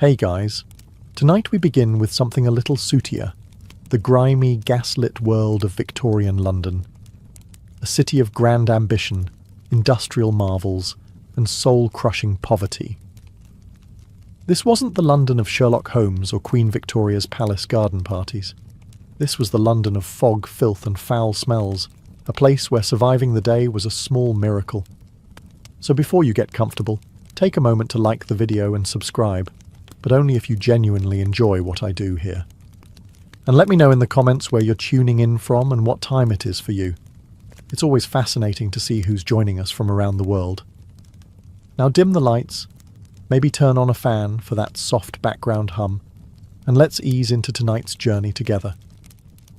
Hey guys, tonight we begin with something a little sootier, the grimy, gaslit world of Victorian London. A city of grand ambition, industrial marvels, and soul-crushing poverty. This wasn't the London of Sherlock Holmes or Queen Victoria's palace garden parties. This was the London of fog, filth, and foul smells, a place where surviving the day was a small miracle. So before you get comfortable, take a moment to like the video and subscribe, but only if you genuinely enjoy what I do here. And let me know in the comments where you're tuning in from and what time it is for you. It's always fascinating to see who's joining us from around the world. Now dim the lights, maybe turn on a fan for that soft background hum, and let's ease into tonight's journey together.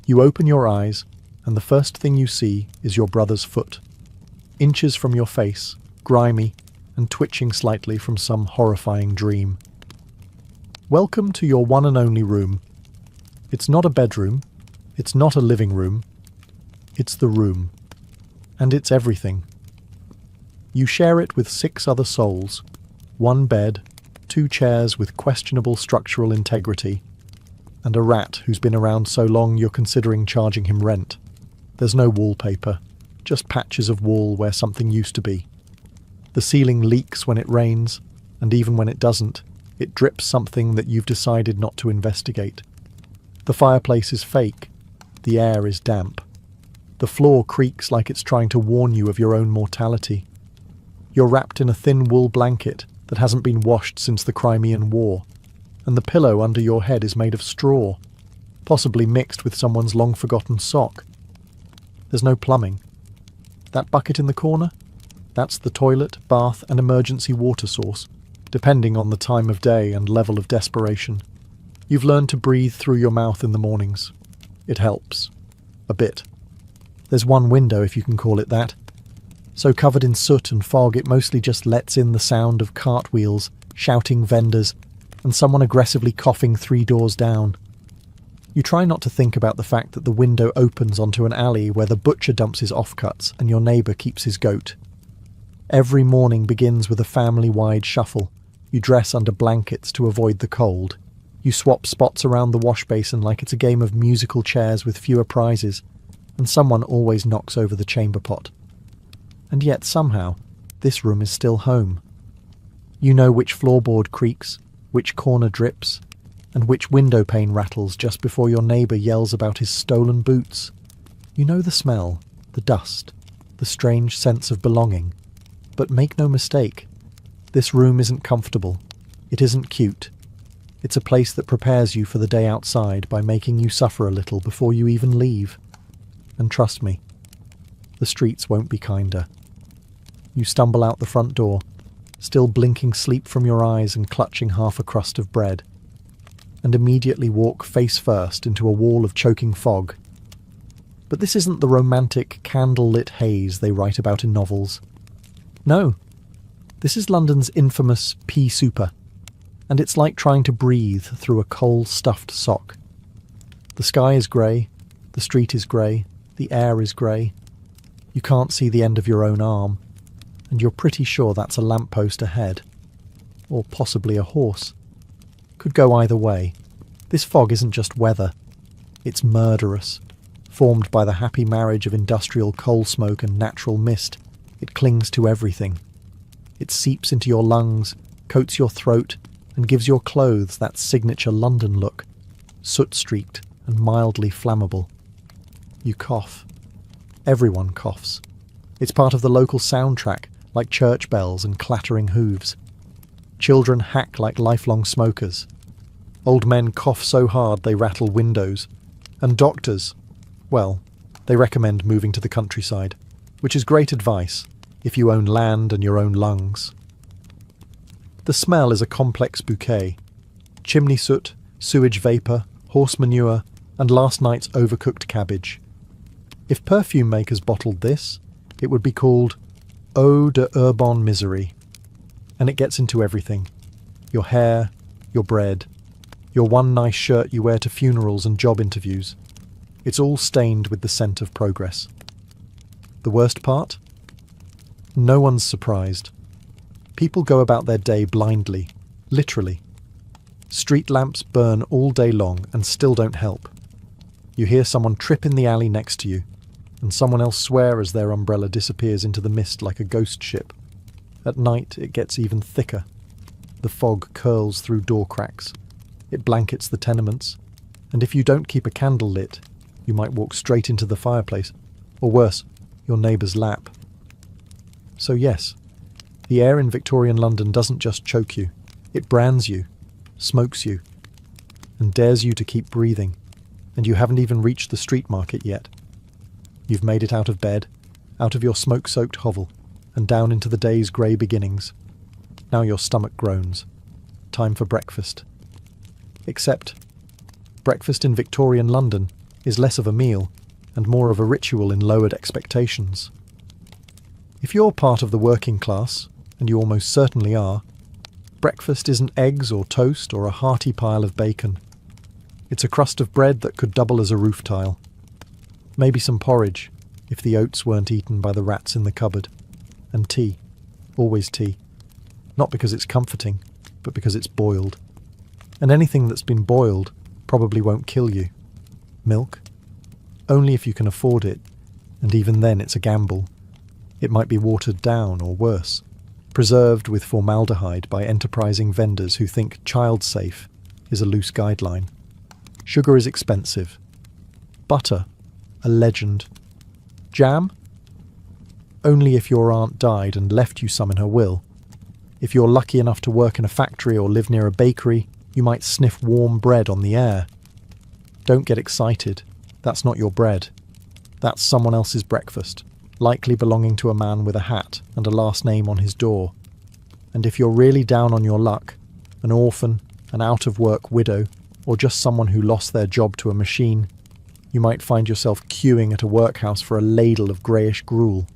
You open your eyes, and the first thing you see is your brother's foot, inches from your face, grimy, and twitching slightly from some horrifying dream. Welcome to your one and only room. It's not a bedroom, it's not a living room, it's the room. And it's everything. You share it with 6 other souls, 1 bed, 2 chairs with questionable structural integrity, and a rat who's been around so long you're considering charging him rent. There's no wallpaper, just patches of wall where something used to be. The ceiling leaks when it rains, and even when it doesn't, it drips something that you've decided not to investigate. The fireplace is fake. The air is damp. The floor creaks like it's trying to warn you of your own mortality. You're wrapped in a thin wool blanket that hasn't been washed since the Crimean War, and the pillow under your head is made of straw, possibly mixed with someone's long-forgotten sock. There's no plumbing. That bucket in the corner? That's the toilet, bath, and emergency water source, depending on the time of day and level of desperation. You've learned to breathe through your mouth in the mornings. It helps. A bit. There's one window, if you can call it that. So covered in soot and fog, it mostly just lets in the sound of cartwheels, shouting vendors, and someone aggressively coughing 3 doors down. You try not to think about the fact that the window opens onto an alley where the butcher dumps his offcuts and your neighbour keeps his goat. Every morning begins with a family-wide shuffle. You dress under blankets to avoid the cold. You swap spots around the wash basin like it's a game of musical chairs with fewer prizes, and someone always knocks over the chamber pot. And yet somehow, this room is still home. You know which floorboard creaks, which corner drips, and which window pane rattles just before your neighbour yells about his stolen boots. You know the smell, the dust, the strange sense of belonging. But make no mistake, this room isn't comfortable. It isn't cute. It's a place that prepares you for the day outside by making you suffer a little before you even leave. And trust me, the streets won't be kinder. You stumble out the front door, still blinking sleep from your eyes and clutching half a crust of bread, and immediately walk face first into a wall of choking fog. But this isn't the romantic, candle-lit haze they write about in novels. No, this is London's infamous pea super, and it's like trying to breathe through a coal stuffed sock. The sky is grey, the street is grey, the air is grey. You can't see the end of your own arm, and you're pretty sure that's a lamppost ahead. Or possibly a horse. Could go either way. This fog isn't just weather. It's murderous. Formed by the happy marriage of industrial coal smoke and natural mist, it clings to everything. It seeps into your lungs, coats your throat, and gives your clothes that signature London look, soot-streaked and mildly flammable. You cough. Everyone coughs. It's part of the local soundtrack, like church bells and clattering hooves. Children hack like lifelong smokers. Old men cough so hard they rattle windows. And doctors, well, they recommend moving to the countryside, which is great advice if you own land and your own lungs. The smell is a complex bouquet. Chimney soot, sewage vapour, horse manure, and last night's overcooked cabbage. If perfume makers bottled this, it would be called Eau de Urban Misery. And it gets into everything. Your hair, your bread, your one nice shirt you wear to funerals and job interviews. It's all stained with the scent of progress. The worst part? No one's surprised. People go about their day blindly, literally. Street lamps burn all day long and still don't help. You hear someone trip in the alley next to you, and someone else swear as their umbrella disappears into the mist like a ghost ship. At night it gets even thicker. The fog curls through door cracks. It blankets the tenements, and if you don't keep a candle lit, you might walk straight into the fireplace, or worse, your neighbour's lap. So yes, the air in Victorian London doesn't just choke you, it brands you, smokes you, and dares you to keep breathing, and you haven't even reached the street market yet. You've made it out of bed, out of your smoke-soaked hovel, and down into the day's grey beginnings. Now your stomach groans. Time for breakfast. Except, breakfast in Victorian London is less of a meal and more of a ritual in lowered expectations. If you're part of the working class, and you almost certainly are, breakfast isn't eggs or toast or a hearty pile of bacon. It's a crust of bread that could double as a roof tile. Maybe some porridge, if the oats weren't eaten by the rats in the cupboard. And tea. Always tea. Not because it's comforting, but because it's boiled. And anything that's been boiled probably won't kill you. Milk? Only if you can afford it, and even then it's a gamble. It might be watered down or worse, preserved with formaldehyde by enterprising vendors who think child-safe is a loose guideline. Sugar is expensive. Butter? A legend. Jam? Only if your aunt died and left you some in her will. If you're lucky enough to work in a factory or live near a bakery, you might sniff warm bread on the air. Don't get excited. That's not your bread. That's someone else's breakfast, likely belonging to a man with a hat and a last name on his door. And if you're really down on your luck, an orphan, an out-of-work widow, or just someone who lost their job to a machine, you might find yourself queuing at a workhouse for a ladle of greyish gruel.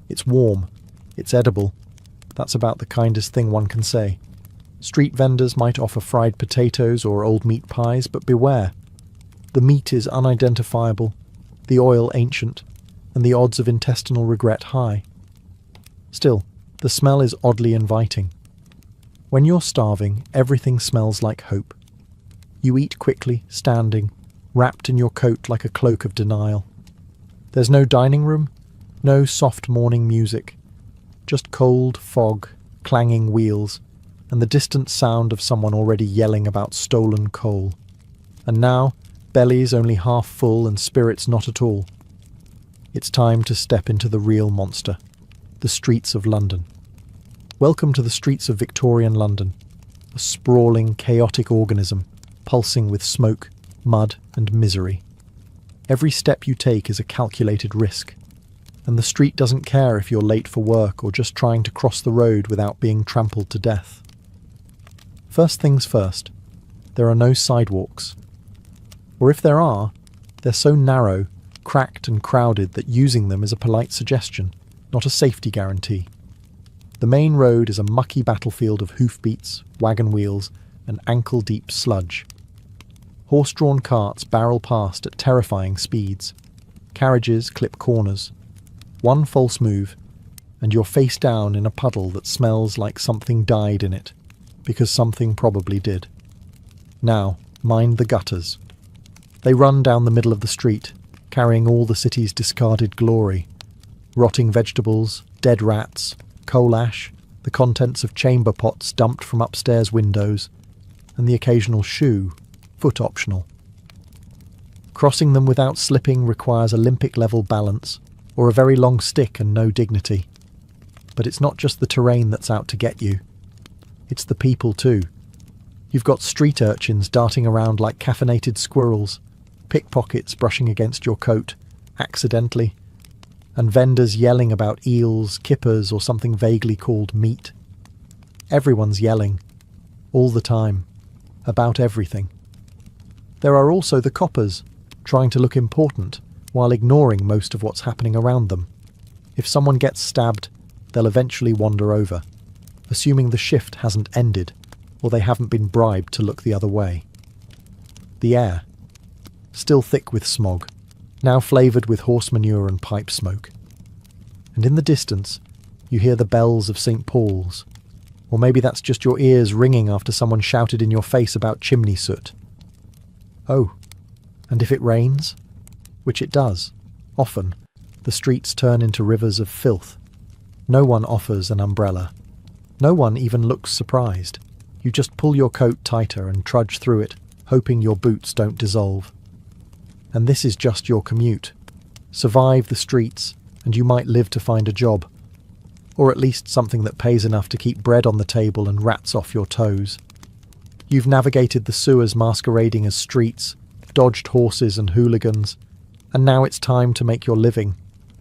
It's warm. It's edible. That's about the kindest thing one can say. Street vendors might offer fried potatoes or old meat pies, but beware. The meat is unidentifiable, the oil ancient, and the odds of intestinal regret high. Still, the smell is oddly inviting. When you're starving, everything smells like hope. You eat quickly, standing, wrapped in your coat like a cloak of denial. There's no dining room, no soft morning music, just cold fog, clanging wheels, and the distant sound of someone already yelling about stolen coal. And now, bellies only half full and spirits not at all. It's time to step into the real monster, the streets of London. Welcome to the streets of Victorian London, a sprawling, chaotic organism, pulsing with smoke, mud and misery. Every step you take is a calculated risk, and the street doesn't care if you're late for work or just trying to cross the road without being trampled to death. First things first, there are no sidewalks. Or if there are, they're so narrow, cracked and crowded that using them is a polite suggestion, not a safety guarantee. The main road is a mucky battlefield of hoofbeats, wagon wheels, and ankle-deep sludge. Horse-drawn carts barrel past at terrifying speeds. Carriages clip corners. One false move, and you're face down in a puddle that smells like something died in it, because something probably did. Now, mind the gutters. They run down the middle of the street, carrying all the city's discarded glory. Rotting vegetables, dead rats, coal ash, the contents of chamber pots dumped from upstairs windows, and the occasional shoe, foot optional. Crossing them without slipping requires Olympic-level balance, or a very long stick and no dignity. But it's not just the terrain that's out to get you. It's the people too. You've got street urchins darting around like caffeinated squirrels, pickpockets brushing against your coat, accidentally, and vendors yelling about eels, kippers, or something vaguely called meat. Everyone's yelling, all the time, about everything. There are also the coppers, trying to look important, while ignoring most of what's happening around them. If someone gets stabbed, they'll eventually wander over, assuming the shift hasn't ended, or they haven't been bribed to look the other way. The air, still thick with smog, now flavoured with horse manure and pipe smoke. And in the distance, you hear the bells of St. Paul's, Or maybe that's just your ears ringing after someone shouted in your face about chimney soot. Oh, and if it rains? Which it does. Often, the streets turn into rivers of filth. No one offers an umbrella. No one even looks surprised. You just pull your coat tighter and trudge through it, hoping your boots don't dissolve. And this is just your commute. Survive the streets, and you might live to find a job. Or at least something that pays enough to keep bread on the table and rats off your toes. You've navigated the sewers masquerading as streets, dodged horses and hooligans, and now it's time to make your living,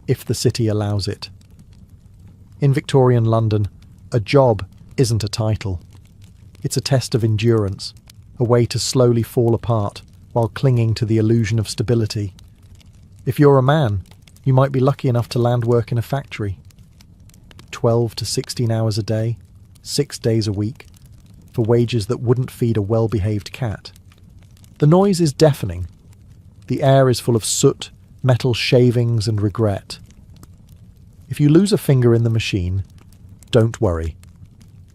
if the city allows it. In Victorian London, a job isn't a title. It's a test of endurance, a way to slowly fall apart while clinging to the illusion of stability. If you're a man, you might be lucky enough to land work in a factory. 12 to 16 hours a day, 6 days a week, for wages that wouldn't feed a well-behaved cat. The noise is deafening. The air is full of soot, metal shavings and regret. If you lose a finger in the machine, don't worry.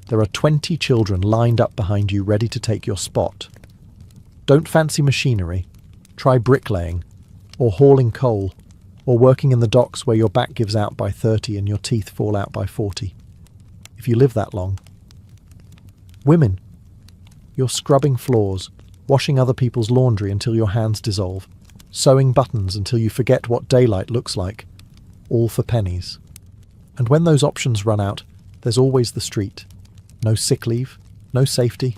There are 20 children lined up behind you ready to take your spot. Don't fancy machinery. Try bricklaying, or hauling coal, or working in the docks where your back gives out by 30 and your teeth fall out by 40. If you live that long. Women. You're scrubbing floors, washing other people's laundry until your hands dissolve, sewing buttons until you forget what daylight looks like, all for pennies. And when those options run out, there's always the street. No sick leave, no safety,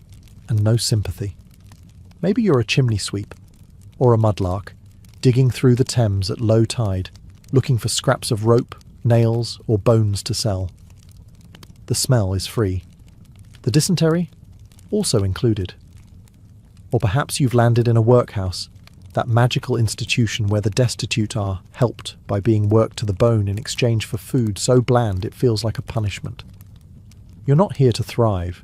and no sympathy. Maybe you're a chimney sweep, or a mudlark, digging through the Thames at low tide, looking for scraps of rope, nails, or bones to sell. The smell is free. The dysentery? Also included. Or perhaps you've landed in a workhouse, that magical institution where the destitute are helped by being worked to the bone in exchange for food so bland it feels like a punishment. You're not here to thrive.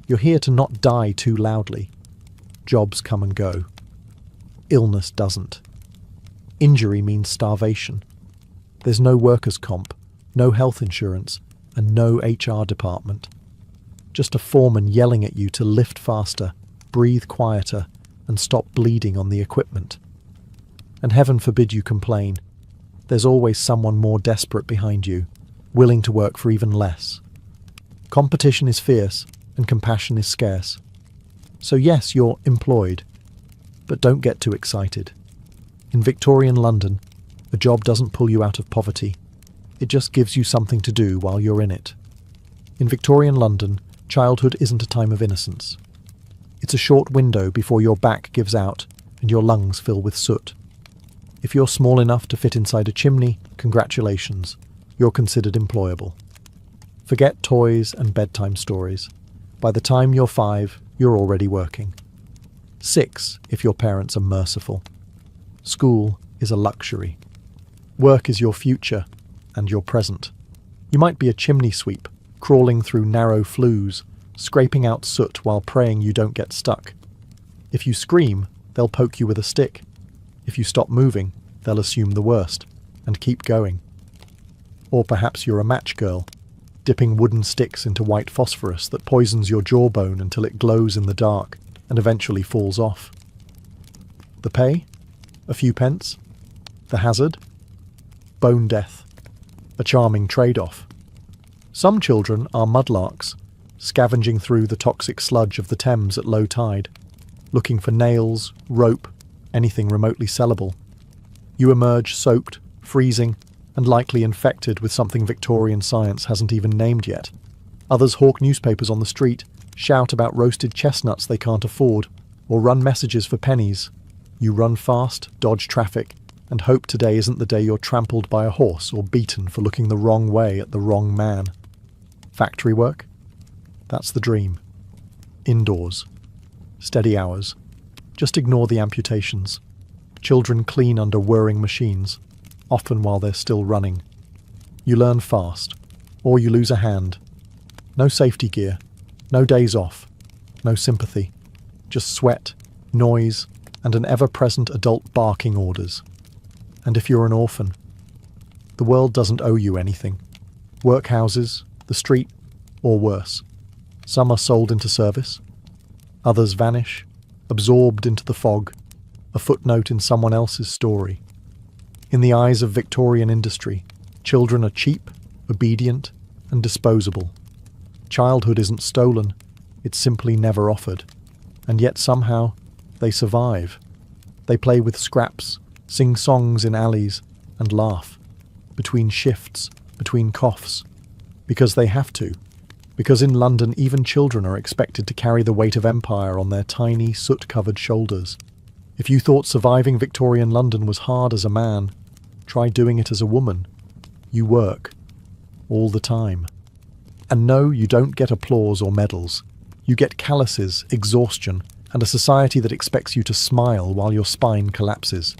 You're here to not die too loudly. Jobs come and go. Illness doesn't. Injury means starvation. There's no workers' comp, no health insurance, and no HR department. Just a foreman yelling at you to lift faster, breathe quieter, and stop bleeding on the equipment. And heaven forbid you complain. There's always someone more desperate behind you, willing to work for even less. Competition is fierce, and compassion is scarce. So yes, you're employed, but don't get too excited. In Victorian London, a job doesn't pull you out of poverty. It just gives you something to do while you're in it. In Victorian London, childhood isn't a time of innocence. It's a short window before your back gives out and your lungs fill with soot. If you're small enough to fit inside a chimney, congratulations, you're considered employable. Forget toys and bedtime stories. By the time you're 5, you're already working. 6, if your parents are merciful. School is a luxury. Work is your future and your present. You might be a chimney sweep, crawling through narrow flues, scraping out soot while praying you don't get stuck. If you scream, they'll poke you with a stick. If you stop moving, they'll assume the worst and keep going. Or perhaps you're a match girl, dipping wooden sticks into white phosphorus that poisons your jawbone until it glows in the dark and eventually falls off. The pay? A few pence? The hazard? Bone death. A charming trade-off. Some children are mudlarks, scavenging through the toxic sludge of the Thames at low tide, looking for nails, rope, anything remotely sellable. You emerge soaked, freezing, and likely infected with something Victorian science hasn't even named yet. Others hawk newspapers on the street, shout about roasted chestnuts they can't afford, or run messages for pennies. You run fast, dodge traffic, and hope today isn't the day you're trampled by a horse or beaten for looking the wrong way at the wrong man. Factory work? That's the dream. Indoors. Steady hours. Just ignore the amputations. Children clean under whirring machines, often while they're still running. You learn fast, or you lose a hand. No safety gear, no days off, no sympathy. Just sweat, noise, and an ever-present adult barking orders. And if you're an orphan, the world doesn't owe you anything. Workhouses, the street, or worse. Some are sold into service. Others vanish, absorbed into the fog, a footnote in someone else's story. In the eyes of Victorian industry, children are cheap, obedient, and disposable. Childhood isn't stolen, it's simply never offered. And yet somehow, they survive. They play with scraps, sing songs in alleys, and laugh. Between shifts, between coughs. Because they have to. Because in London even children are expected to carry the weight of empire on their tiny, soot-covered shoulders. If you thought surviving Victorian London was hard as a man, try doing it as a woman. You work. All the time. And no, you don't get applause or medals. You get calluses, exhaustion, and a society that expects you to smile while your spine collapses.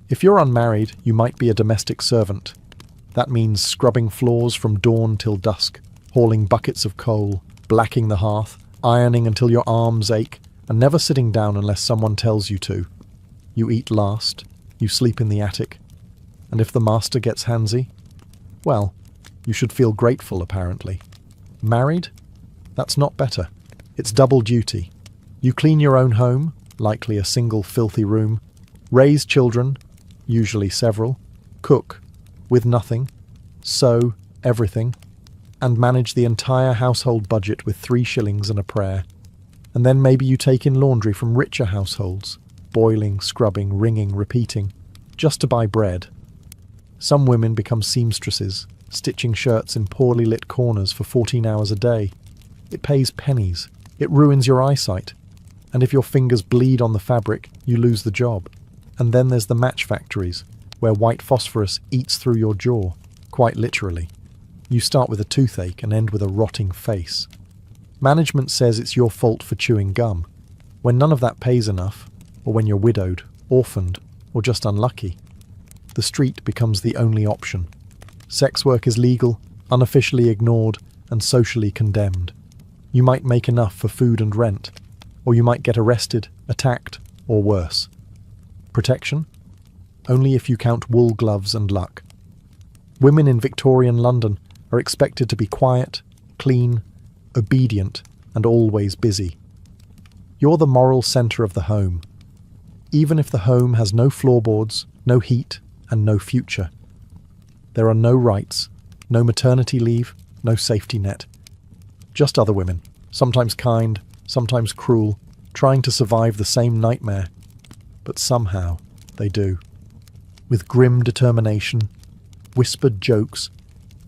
If you're unmarried, you might be a domestic servant. That means scrubbing floors from dawn till dusk, hauling buckets of coal, blacking the hearth, ironing until your arms ache, and never sitting down unless someone tells you to. You eat last, you sleep in the attic, and if the master gets handsy, well, you should feel grateful, apparently. Married? That's not better. It's double duty. You clean your own home, likely a single filthy room, raise children, usually several, cook, with nothing, sew, everything, and manage the entire household budget with 3 shillings and a prayer. And then maybe you take in laundry from richer households, boiling, scrubbing, wringing, repeating, just to buy bread. Some women become seamstresses, stitching shirts in poorly lit corners for 14 hours a day. It pays pennies. It ruins your eyesight. And if your fingers bleed on the fabric, you lose the job. And then there's the match factories, where white phosphorus eats through your jaw, quite literally. You start with a toothache and end with a rotting face. Management says it's your fault for chewing gum, when none of that pays enough, or when you're widowed, orphaned, or just unlucky. The street becomes the only option. Sex work is legal, unofficially ignored, and socially condemned. You might make enough for food and rent, or you might get arrested, attacked, or worse. Protection? Only if you count wool gloves and luck. Women in Victorian London are expected to be quiet, clean, obedient, and always busy. You're the moral centre of the home. Even if the home has no floorboards, no heat, and no future. There are no rights, no maternity leave, no safety net. Just other women, sometimes kind, sometimes cruel, trying to survive the same nightmare. But somehow, they do. With grim determination, whispered jokes,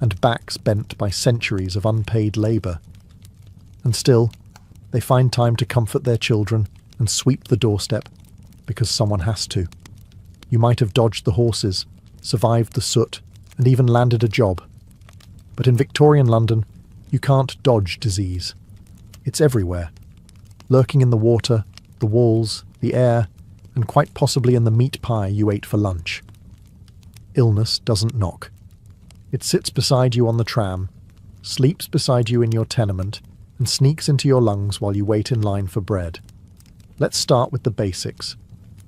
and backs bent by centuries of unpaid labour. And still, they find time to comfort their children and sweep the doorstep, because someone has to. You might have dodged the horses, survived the soot, and even landed a job. But in Victorian London, you can't dodge disease. It's everywhere, lurking in the water, the walls, the air, and quite possibly in the meat pie you ate for lunch. Illness doesn't knock. It sits beside you on the tram, sleeps beside you in your tenement, and sneaks into your lungs while you wait in line for bread. Let's start with the basics.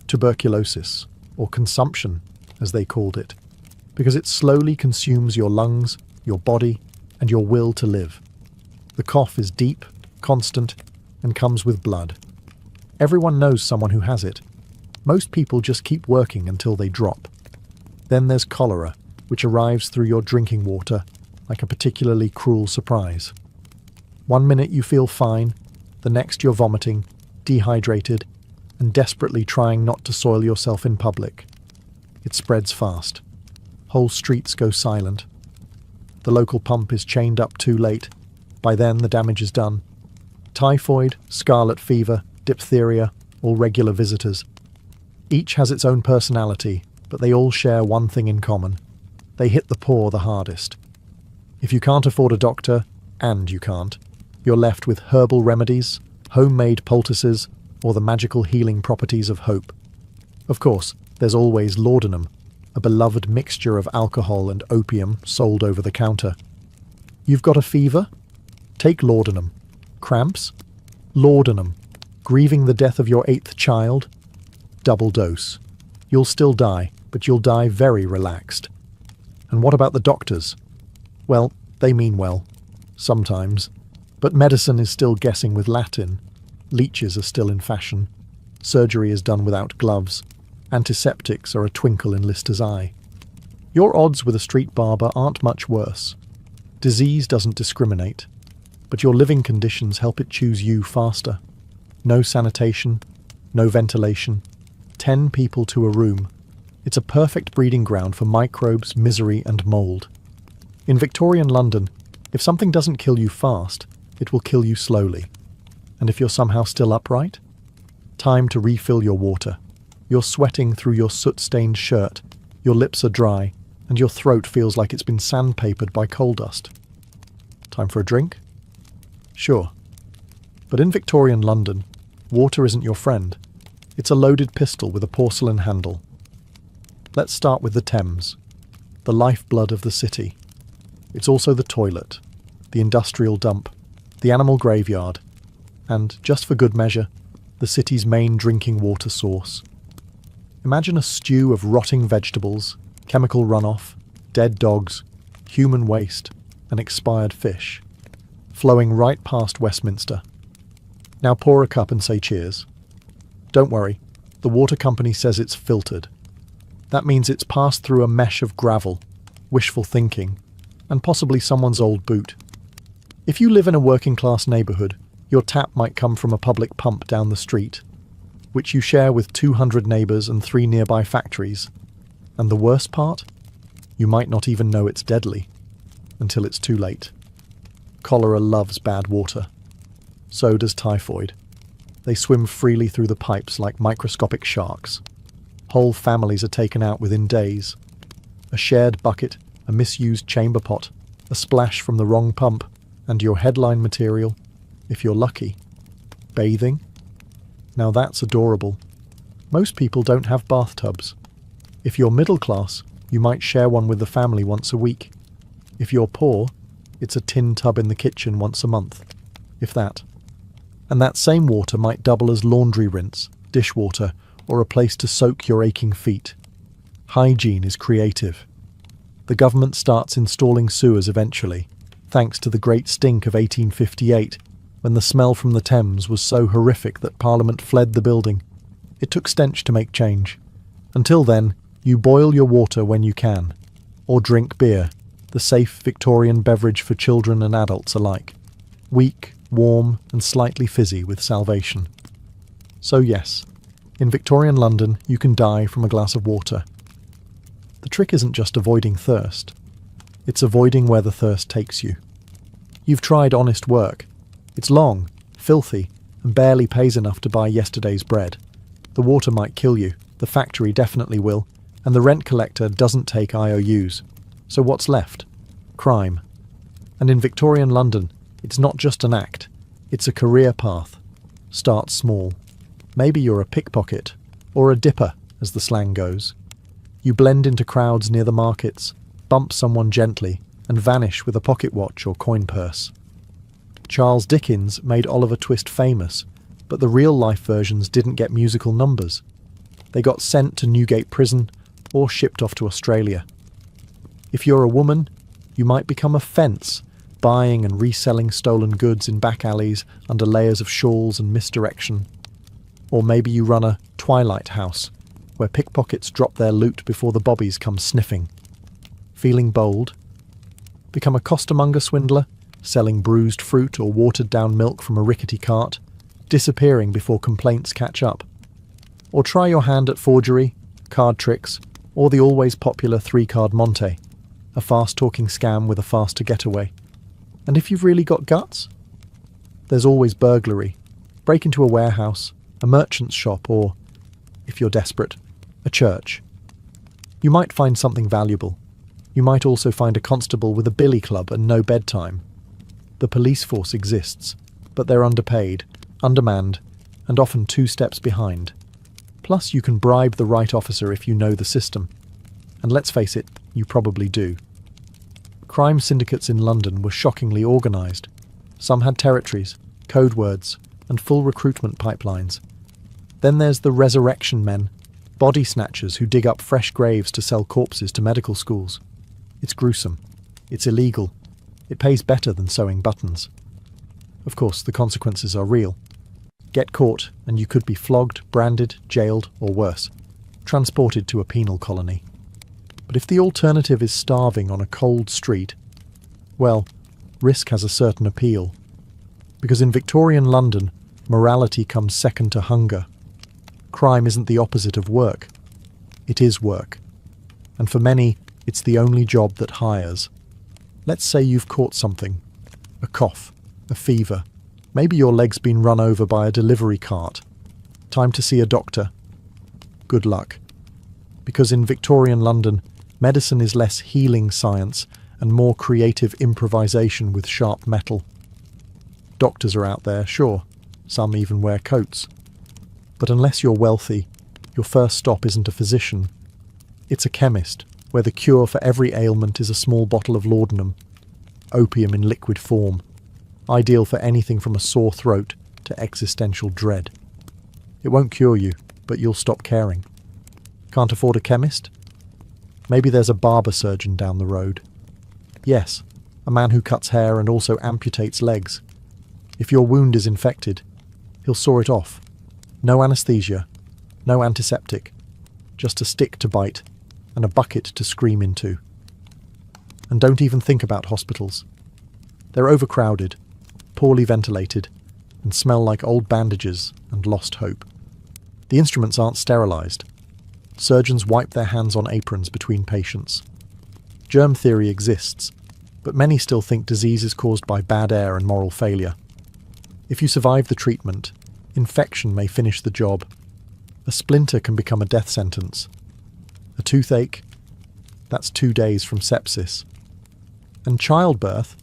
Tuberculosis, or consumption, as they called it, because it slowly consumes your lungs, your body, and your will to live. The cough is deep, constant, and comes with blood. Everyone knows someone who has it. Most people just keep working until they drop. Then there's cholera, which arrives through your drinking water like a particularly cruel surprise. One minute you feel fine, the next you're vomiting, dehydrated, and desperately trying not to soil yourself in public. It spreads fast. Whole streets go silent. The local pump is chained up too late. By then the damage is done. Typhoid, scarlet fever, diphtheria, all regular visitors. Each has its own personality, but they all share one thing in common. They hit the poor the hardest. If you can't afford a doctor, and you can't, you're left with herbal remedies, homemade poultices, or the magical healing properties of hope. Of course, there's always laudanum, a beloved mixture of alcohol and opium sold over the counter. You've got a fever? Take laudanum. Cramps? Laudanum. Grieving the death of your 8th child? Double dose. You'll still die, but you'll die very relaxed. And what about the doctors? Well, they mean well. Sometimes. But medicine is still guessing with Latin. Leeches are still in fashion. Surgery is done without gloves. Antiseptics are a twinkle in Lister's eye. Your odds with a street barber aren't much worse. Disease doesn't discriminate, but your living conditions help it choose you faster. No sanitation, no ventilation, 10 people to a room. It's a perfect breeding ground for microbes, misery and mould. In Victorian London, if something doesn't kill you fast, it will kill you slowly. And if you're somehow still upright? Time to refill your water. You're sweating through your soot-stained shirt, your lips are dry, and your throat feels like it's been sandpapered by coal dust. Time for a drink? Sure. But in Victorian London, water isn't your friend. It's a loaded pistol with a porcelain handle. Let's start with the Thames, the lifeblood of the city. It's also the toilet, the industrial dump, the animal graveyard, and, just for good measure, the city's main drinking water source. Imagine a stew of rotting vegetables, chemical runoff, dead dogs, human waste, and expired fish, flowing right past Westminster. Now pour a cup and say cheers. Don't worry, the water company says it's filtered. That means it's passed through a mesh of gravel, wishful thinking, and possibly someone's old boot. If you live in a working-class neighbourhood, your tap might come from a public pump down the street, which you share with 200 neighbours and 3 nearby factories. And the worst part? You might not even know it's deadly, until it's too late. Cholera loves bad water. So does typhoid. They swim freely through the pipes like microscopic sharks. Whole families are taken out within days. A shared bucket, a misused chamber pot, a splash from the wrong pump, and your headline material, if you're lucky. Bathing? Now that's adorable. Most people don't have bathtubs. If you're middle class, you might share one with the family once a week. If you're poor, it's a tin tub in the kitchen once a month, if that. And that same water might double as laundry rinse, dishwater, or a place to soak your aching feet. Hygiene is creative. The government starts installing sewers eventually, thanks to the Great Stink of 1858, when the smell from the Thames was so horrific that Parliament fled the building. It took stench to make change. Until then, you boil your water when you can, or drink beer, the safe Victorian beverage for children and adults alike. Weak, warm, and slightly fizzy with salvation. So yes, in Victorian London you can die from a glass of water. The trick isn't just avoiding thirst. It's avoiding where the thirst takes you. You've tried honest work. It's long, filthy, and barely pays enough to buy yesterday's bread. The water might kill you, the factory definitely will, and the rent collector doesn't take IOUs. So what's left? Crime. And in Victorian London, it's not just an act, it's a career path. Start small. Maybe you're a pickpocket, or a dipper, as the slang goes. You blend into crowds near the markets, bump someone gently, and vanish with a pocket watch or coin purse. Charles Dickens made Oliver Twist famous, but the real-life versions didn't get musical numbers. They got sent to Newgate Prison or shipped off to Australia. If you're a woman, you might become a fence, buying and reselling stolen goods in back alleys under layers of shawls and misdirection. Or maybe you run a twilight house, where pickpockets drop their loot before the bobbies come sniffing. Feeling bold? Become a costermonger swindler, selling bruised fruit or watered-down milk from a rickety cart, disappearing before complaints catch up. Or try your hand at forgery, card tricks, or the always popular 3-card Monte, a fast-talking scam with a faster getaway. And if you've really got guts? There's always burglary, break into a warehouse, a merchant's shop, or, if you're desperate, a church. You might find something valuable. You might also find a constable with a billy club and no bedtime. The police force exists, but they're underpaid, undermanned, and often 2 steps behind. Plus, you can bribe the right officer if you know the system. And let's face it, you probably do. Crime syndicates in London were shockingly organised. Some had territories, code words, and full recruitment pipelines. Then there's the resurrection men, body snatchers who dig up fresh graves to sell corpses to medical schools. It's gruesome. It's illegal. It pays better than sewing buttons. Of course, the consequences are real. Get caught and you could be flogged, branded, jailed, or worse, transported to a penal colony. But if the alternative is starving on a cold street, well, risk has a certain appeal. Because in Victorian London, morality comes second to hunger. Crime isn't the opposite of work. It is work. And for many, it's the only job that hires. Let's say you've caught something. A cough, a fever. Maybe your leg's been run over by a delivery cart. Time to see a doctor. Good luck. Because in Victorian London, medicine is less healing science and more creative improvisation with sharp metal. Doctors are out there, sure. Some even wear coats. But unless you're wealthy, your first stop isn't a physician. It's a chemist, where the cure for every ailment is a small bottle of laudanum, opium in liquid form, ideal for anything from a sore throat to existential dread. It won't cure you, but you'll stop caring. Can't afford a chemist? Maybe there's a barber surgeon down the road. Yes, a man who cuts hair and also amputates legs. If your wound is infected, he'll saw it off. No anaesthesia, no antiseptic, just a stick to bite and a bucket to scream into. And don't even think about hospitals. They're overcrowded, poorly ventilated, and smell like old bandages and lost hope. The instruments aren't sterilised. Surgeons wipe their hands on aprons between patients. Germ theory exists, but many still think disease is caused by bad air and moral failure. If you survive the treatment, infection may finish the job. A splinter can become a death sentence. A toothache? That's 2 days from sepsis. And childbirth?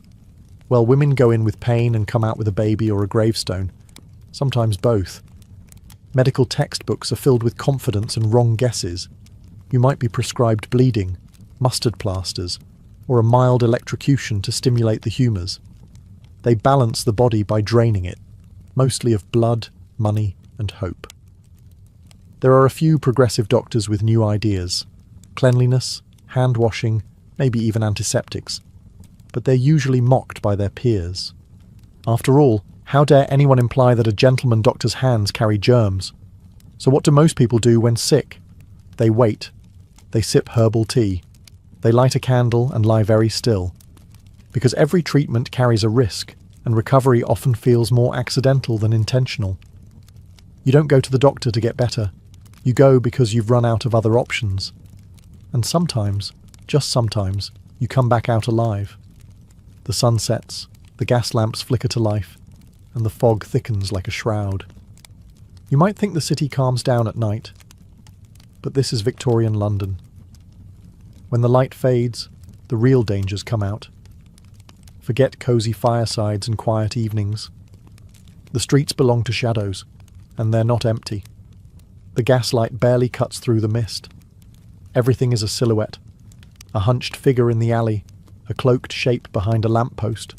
Well, women go in with pain and come out with a baby or a gravestone. Sometimes both. Medical textbooks are filled with confidence and wrong guesses. You might be prescribed bleeding, mustard plasters, or a mild electrocution to stimulate the humours. They balance the body by draining it, mostly of blood, money, and hope. There are a few progressive doctors with new ideas. Cleanliness, hand washing, maybe even antiseptics. But they're usually mocked by their peers. After all, how dare anyone imply that a gentleman doctor's hands carry germs? So what do most people do when sick? They wait. They sip herbal tea. They light a candle and lie very still. Because every treatment carries a risk, and recovery often feels more accidental than intentional. You don't go to the doctor to get better. You go because you've run out of other options. And sometimes, just sometimes, you come back out alive. The sun sets, the gas lamps flicker to life, and the fog thickens like a shroud. You might think the city calms down at night, but this is Victorian London. When the light fades, the real dangers come out. Forget cosy firesides and quiet evenings. The streets belong to shadows, and they're not empty. The gaslight barely cuts through the mist. Everything is a silhouette, a hunched figure in the alley, a cloaked shape behind a lamppost,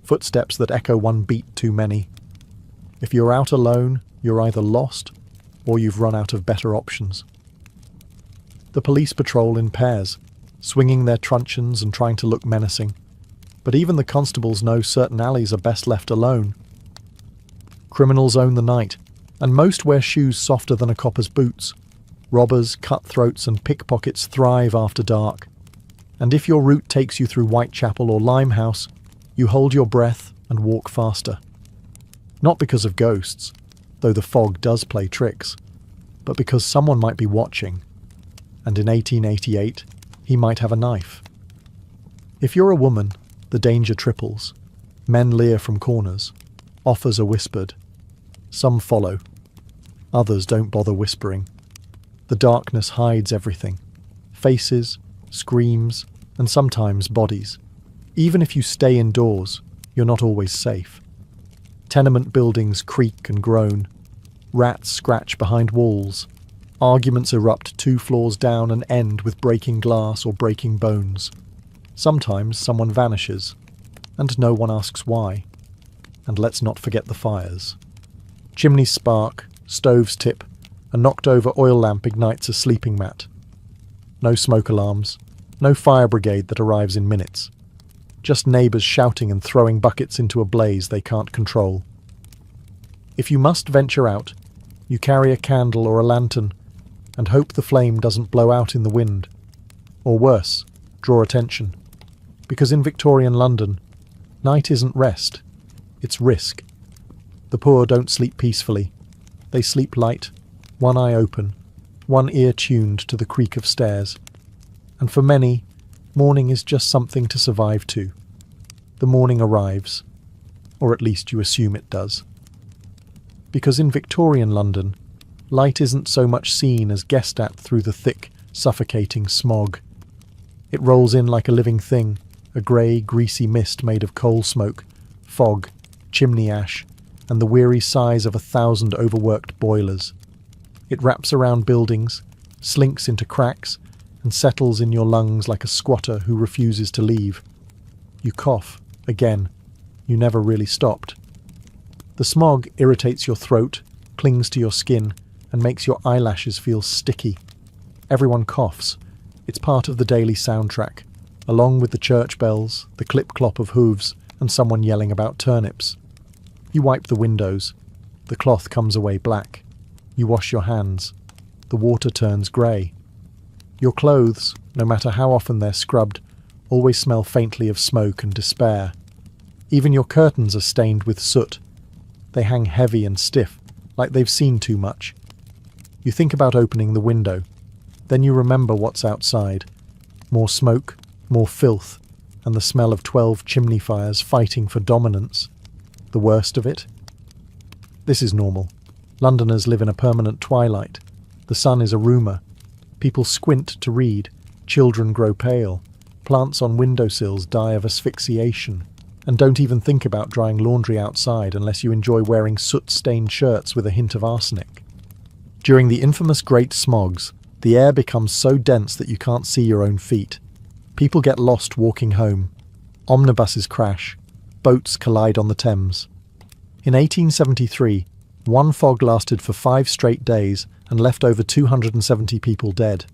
footsteps that echo one beat too many. If you're out alone, you're either lost or you've run out of better options. The police patrol in pairs, swinging their truncheons and trying to look menacing. But even the constables know certain alleys are best left alone. Criminals own the night, and most wear shoes softer than a copper's boots. Robbers, cutthroats and pickpockets thrive after dark. And if your route takes you through Whitechapel or Limehouse, you hold your breath and walk faster. Not because of ghosts, though the fog does play tricks, but because someone might be watching. And in 1888, he might have a knife. If you're a woman, the danger triples. Men leer from corners. Offers are whispered. Some follow. Others don't bother whispering. The darkness hides everything. Faces, screams, and sometimes bodies. Even if you stay indoors, you're not always safe. Tenement buildings creak and groan. Rats scratch behind walls. Arguments erupt 2 floors down and end with breaking glass or breaking bones. Sometimes someone vanishes, and no one asks why. And let's not forget the fires. Chimneys spark, stoves tip, a knocked-over oil lamp ignites a sleeping mat. No smoke alarms, no fire brigade that arrives in minutes. just neighbours shouting and throwing buckets into a blaze they can't control. If you must venture out, you carry a candle or a lantern and hope the flame doesn't blow out in the wind. Or worse, draw attention. Because in Victorian London, night isn't rest, it's risk. The poor don't sleep peacefully. They sleep light, one eye open, one ear tuned to the creak of stairs. And for many, morning is just something to survive to. The morning arrives, or at least you assume it does. Because in Victorian London, light isn't so much seen as guessed at through the thick, suffocating smog. It rolls in like a living thing, a grey, greasy mist made of coal smoke, fog, chimney ash, and the weary sighs of 1,000 overworked boilers. It wraps around buildings, slinks into cracks, and settles in your lungs like a squatter who refuses to leave. You cough, again. You never really stopped. The smog irritates your throat, clings to your skin, and makes your eyelashes feel sticky. Everyone coughs. It's part of the daily soundtrack, along with the church bells, the clip-clop of hooves, and someone yelling about turnips. You wipe the windows. The cloth comes away black. You wash your hands. The water turns grey. Your clothes, no matter how often they're scrubbed, always smell faintly of smoke and despair. Even your curtains are stained with soot. They hang heavy and stiff, like they've seen too much. You think about opening the window. Then you remember what's outside. More smoke, more filth, and the smell of 12 chimney fires fighting for dominance. The worst of it? This is normal. Londoners live in a permanent twilight. The sun is a rumour. People squint to read. Children grow pale. Plants on windowsills die of asphyxiation. And don't even think about drying laundry outside unless you enjoy wearing soot-stained shirts with a hint of arsenic. During the infamous Great Smogs, the air becomes so dense that you can't see your own feet. People get lost walking home. Omnibuses crash. Boats collide on the Thames. In 1873, one fog lasted for 5 straight days and left over 270 people dead.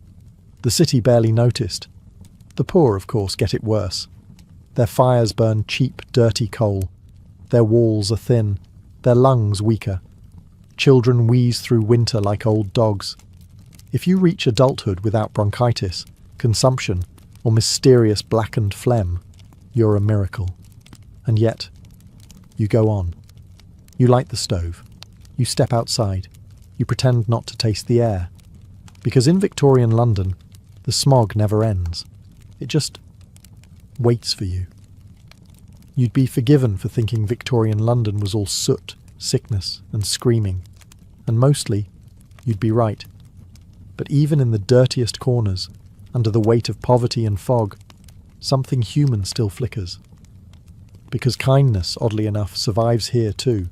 The city barely noticed. The poor, of course, get it worse. Their fires burn cheap, dirty coal. Their walls are thin. Their lungs weaker. Children wheeze through winter like old dogs. If you reach adulthood without bronchitis, consumption, or mysterious blackened phlegm, you're a miracle. And yet, you go on. You light the stove. You step outside. You pretend not to taste the air. Because in Victorian London, the smog never ends. It just waits for you. You'd be forgiven for thinking Victorian London was all soot, sickness, and screaming. And mostly, you'd be right. But even in the dirtiest corners, under the weight of poverty and fog, something human still flickers. Because kindness, oddly enough, survives here too,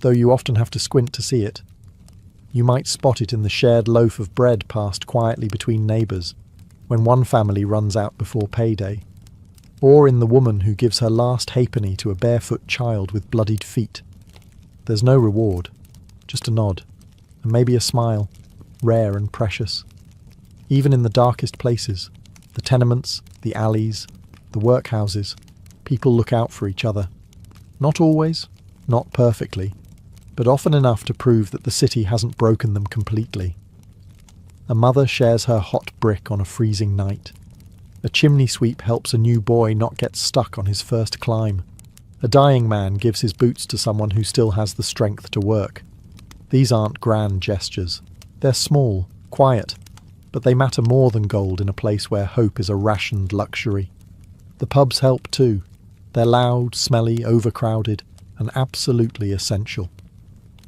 though you often have to squint to see it. You might spot it in the shared loaf of bread passed quietly between neighbours, when one family runs out before payday, or in the woman who gives her last halfpenny to a barefoot child with bloodied feet. There's no reward, just a nod, and maybe a smile, rare and precious. Even in the darkest places, the tenements, the alleys, the workhouses, people look out for each other. Not always, not perfectly, but often enough to prove that the city hasn't broken them completely. A mother shares her hot brick on a freezing night. A chimney sweep helps a new boy not get stuck on his first climb. A dying man gives his boots to someone who still has the strength to work. These aren't grand gestures. They're small, quiet, but they matter more than gold in a place where hope is a rationed luxury. The pubs help too. They're loud, smelly, overcrowded, and absolutely essential.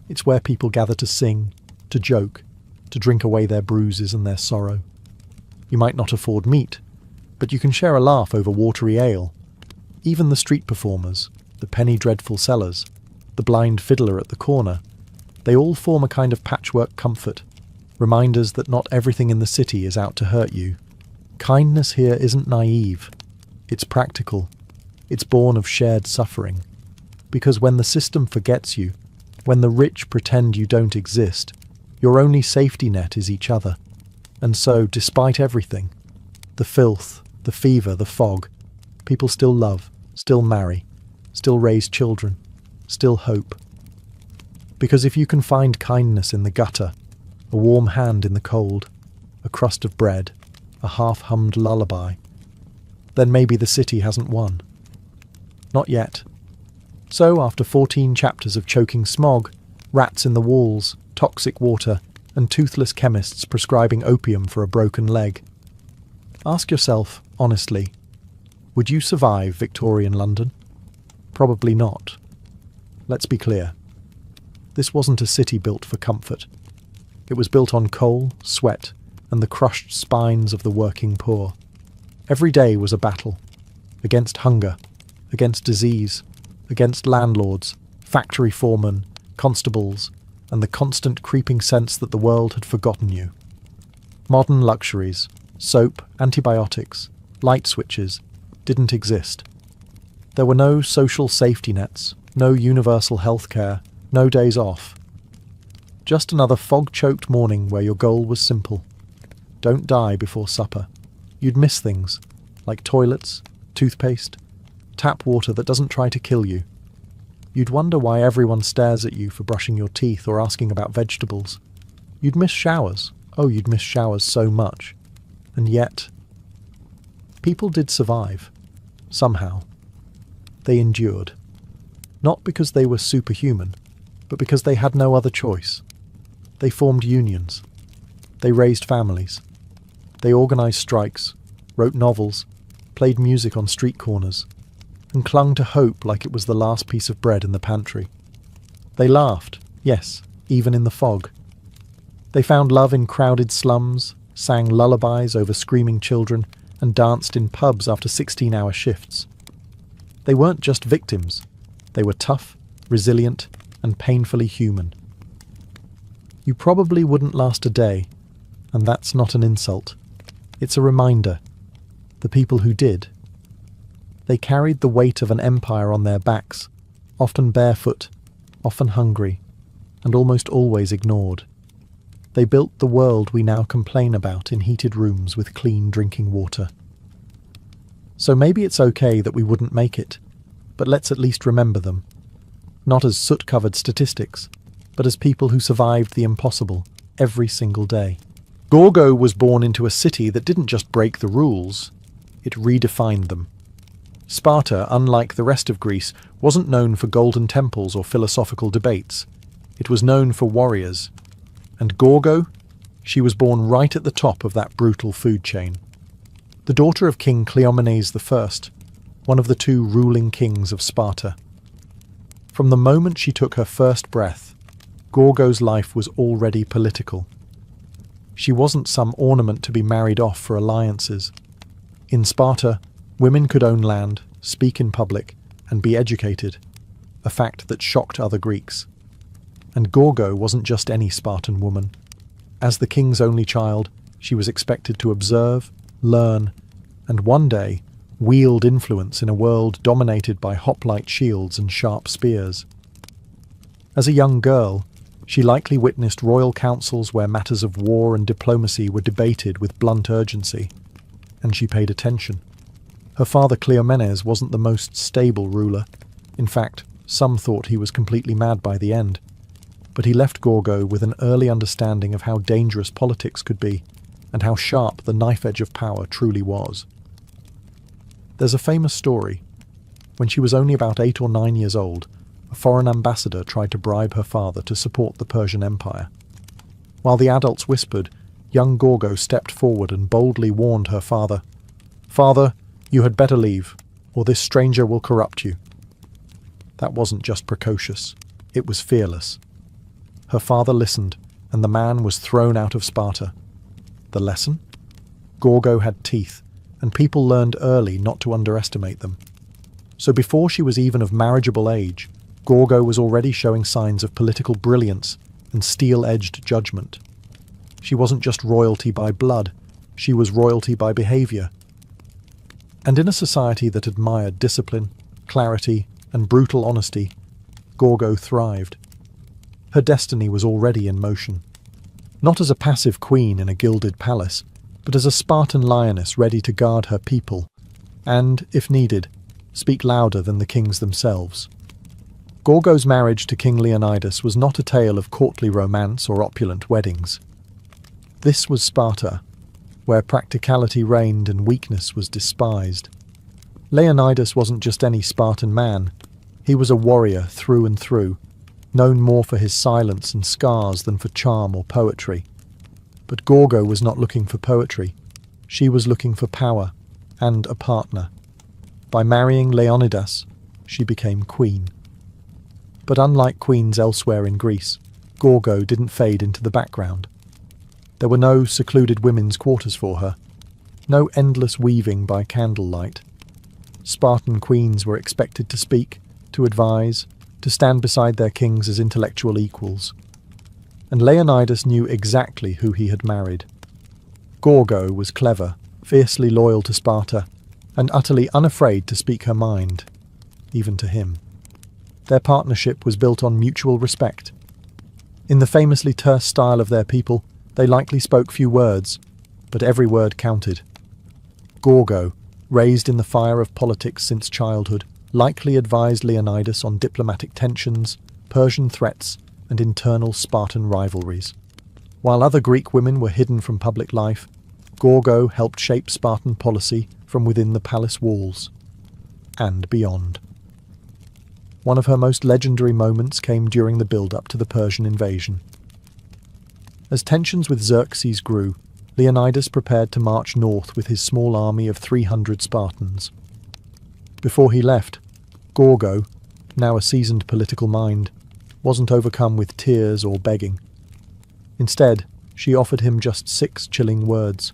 It's where people gather to sing, to joke, to drink away their bruises and their sorrow. You might not afford meat, but you can share a laugh over watery ale. Even the street performers, the penny dreadful sellers, the blind fiddler at the corner, they all form a kind of patchwork comfort, reminders that not everything in the city is out to hurt you. Kindness here isn't naive. It's practical. It's born of shared suffering. Because when the system forgets you, when the rich pretend you don't exist, your only safety net is each other. And so, despite everything, the filth, the fever, the fog, people still love, still marry, still raise children, still hope. Because if you can find kindness in the gutter, a warm hand in the cold, a crust of bread, a half-hummed lullaby, then maybe the city hasn't won. Not yet. So, after 14 chapters of choking smog, rats in the walls, toxic water, and toothless chemists prescribing opium for a broken leg, ask yourself, honestly, would you survive Victorian London? Probably not. Let's be clear. This wasn't a city built for comfort. It was built on coal, sweat, and the crushed spines of the working poor. Every day was a battle. Against hunger, against disease, against landlords, factory foremen, constables, and the constant creeping sense that the world had forgotten you. Modern luxuries, soap, antibiotics, light switches, didn't exist. There were no social safety nets, no universal healthcare, no days off. Just another fog-choked morning where your goal was simple. Don't die before supper. You'd miss things, like toilets, toothpaste, tap water that doesn't try to kill you. You'd wonder why everyone stares at you for brushing your teeth or asking about vegetables. You'd miss showers. Oh, you'd miss showers so much. And yet, people did survive. Somehow. They endured. Not because they were superhuman, but because they had no other choice. They formed unions. They raised families. They organised strikes, wrote novels, played music on street corners, and clung to hope like it was the last piece of bread in the pantry. They laughed, yes, even in the fog. They found love in crowded slums, sang lullabies over screaming children, and danced in pubs after 16-hour shifts. They weren't just victims. They were tough, resilient, and painfully human. You probably wouldn't last a day, and that's not an insult. It's a reminder. The people who did. They carried the weight of an empire on their backs, often barefoot, often hungry, and almost always ignored. They built the world we now complain about in heated rooms with clean drinking water. So maybe it's okay that we wouldn't make it, but let's at least remember them. Not as soot-covered statistics, but as people who survived the impossible every single day. Gorgo was born into a city that didn't just break the rules, it redefined them. Sparta, unlike the rest of Greece, wasn't known for golden temples or philosophical debates. It was known for warriors. And Gorgo? She was born right at the top of that brutal food chain. The daughter of King Cleomenes I, one of the two ruling kings of Sparta. From the moment she took her first breath, Gorgo's life was already political. She wasn't some ornament to be married off for alliances. In Sparta, women could own land, speak in public, and be educated, a fact that shocked other Greeks. And Gorgo wasn't just any Spartan woman. As the king's only child, she was expected to observe, learn, and one day wield influence in a world dominated by hoplite shields and sharp spears. As a young girl, she likely witnessed royal councils where matters of war and diplomacy were debated with blunt urgency, and she paid attention. Her father Cleomenes wasn't the most stable ruler. In fact, some thought he was completely mad by the end. But he left Gorgo with an early understanding of how dangerous politics could be, and how sharp the knife edge of power truly was. There's a famous story. When she was only about 8 or 9 years old, a foreign ambassador tried to bribe her father to support the Persian Empire. While the adults whispered, young Gorgo stepped forward and boldly warned her father, "Father, you had better leave, or this stranger will corrupt you." That wasn't just precocious, it was fearless. Her father listened, and the man was thrown out of Sparta. The lesson? Gorgo had teeth, and people learned early not to underestimate them. So before she was even of marriageable age, Gorgo was already showing signs of political brilliance and steel-edged judgment. She wasn't just royalty by blood, she was royalty by behaviour. And in a society that admired discipline, clarity, and brutal honesty, Gorgo thrived. Her destiny was already in motion. Not as a passive queen in a gilded palace, but as a Spartan lioness ready to guard her people, and, if needed, speak louder than the kings themselves. Gorgo's marriage to King Leonidas was not a tale of courtly romance or opulent weddings. This was Sparta, where practicality reigned and weakness was despised. Leonidas wasn't just any Spartan man. He was a warrior through and through, known more for his silence and scars than for charm or poetry. But Gorgo was not looking for poetry. She was looking for power and a partner. By marrying Leonidas, she became queen. But unlike queens elsewhere in Greece, Gorgo didn't fade into the background. There were no secluded women's quarters for her, no endless weaving by candlelight. Spartan queens were expected to speak, to advise, to stand beside their kings as intellectual equals. And Leonidas knew exactly who he had married. Gorgo was clever, fiercely loyal to Sparta, and utterly unafraid to speak her mind, even to him. Their partnership was built on mutual respect. In the famously terse style of their people, they likely spoke few words, but every word counted. Gorgo, raised in the fire of politics since childhood, likely advised Leonidas on diplomatic tensions, Persian threats, and internal Spartan rivalries. While other Greek women were hidden from public life, Gorgo helped shape Spartan policy from within the palace walls and beyond. One of her most legendary moments came during the build-up to the Persian invasion. As tensions with Xerxes grew, Leonidas prepared to march north with his small army of 300 Spartans. Before he left, Gorgo, now a seasoned political mind, wasn't overcome with tears or begging. Instead, she offered him just 6 chilling words.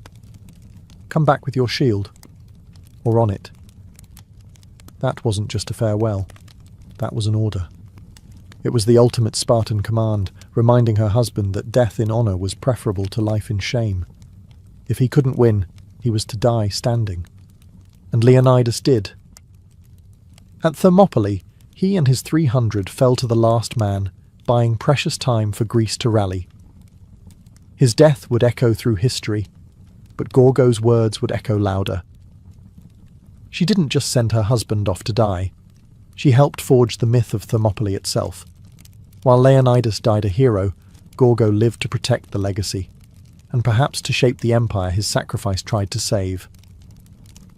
"Come back with your shield," or "on it." That wasn't just a farewell. That was an order. It was the ultimate Spartan command, reminding her husband that death in honour was preferable to life in shame. If he couldn't win, he was to die standing. And Leonidas did. At Thermopylae, he and his 300 fell to the last man, buying precious time for Greece to rally. His death would echo through history, but Gorgo's words would echo louder. She didn't just send her husband off to die. She helped forge the myth of Thermopylae itself. While Leonidas died a hero, Gorgo lived to protect the legacy, and perhaps to shape the empire his sacrifice tried to save.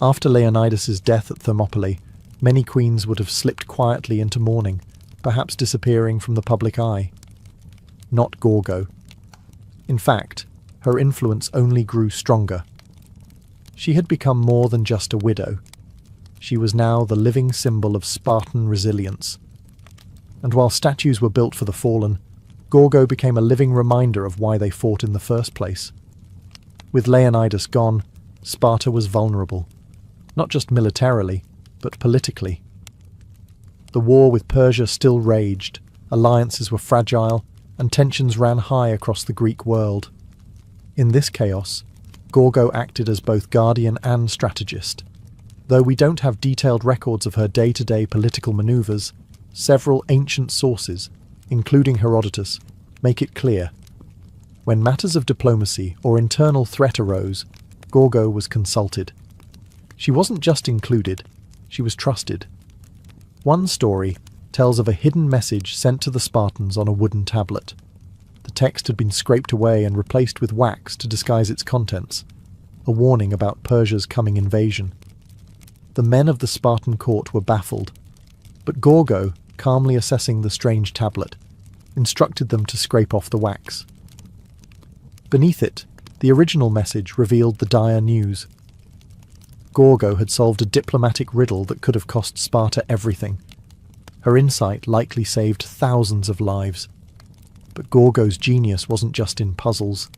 After Leonidas's death at Thermopylae, many queens would have slipped quietly into mourning, perhaps disappearing from the public eye. Not Gorgo. In fact, her influence only grew stronger. She had become more than just a widow. She was now the living symbol of Spartan resilience. And while statues were built for the fallen, Gorgo became a living reminder of why they fought in the first place. With Leonidas gone, Sparta was vulnerable, not just militarily, but politically. The war with Persia still raged, alliances were fragile, and tensions ran high across the Greek world. In this chaos, Gorgo acted as both guardian and strategist. Though we don't have detailed records of her day-to-day political maneuvers, several ancient sources, including Herodotus, make it clear. When matters of diplomacy or internal threat arose, Gorgo was consulted. She wasn't just included, she was trusted. One story tells of a hidden message sent to the Spartans on a wooden tablet. The text had been scraped away and replaced with wax to disguise its contents, a warning about Persia's coming invasion. The men of the Spartan court were baffled, but Gorgo, calmly assessing the strange tablet, instructed them to scrape off the wax. Beneath it, the original message revealed the dire news. Gorgo had solved a diplomatic riddle that could have cost Sparta everything. Her insight likely saved thousands of lives. But Gorgo's genius wasn't just in puzzles.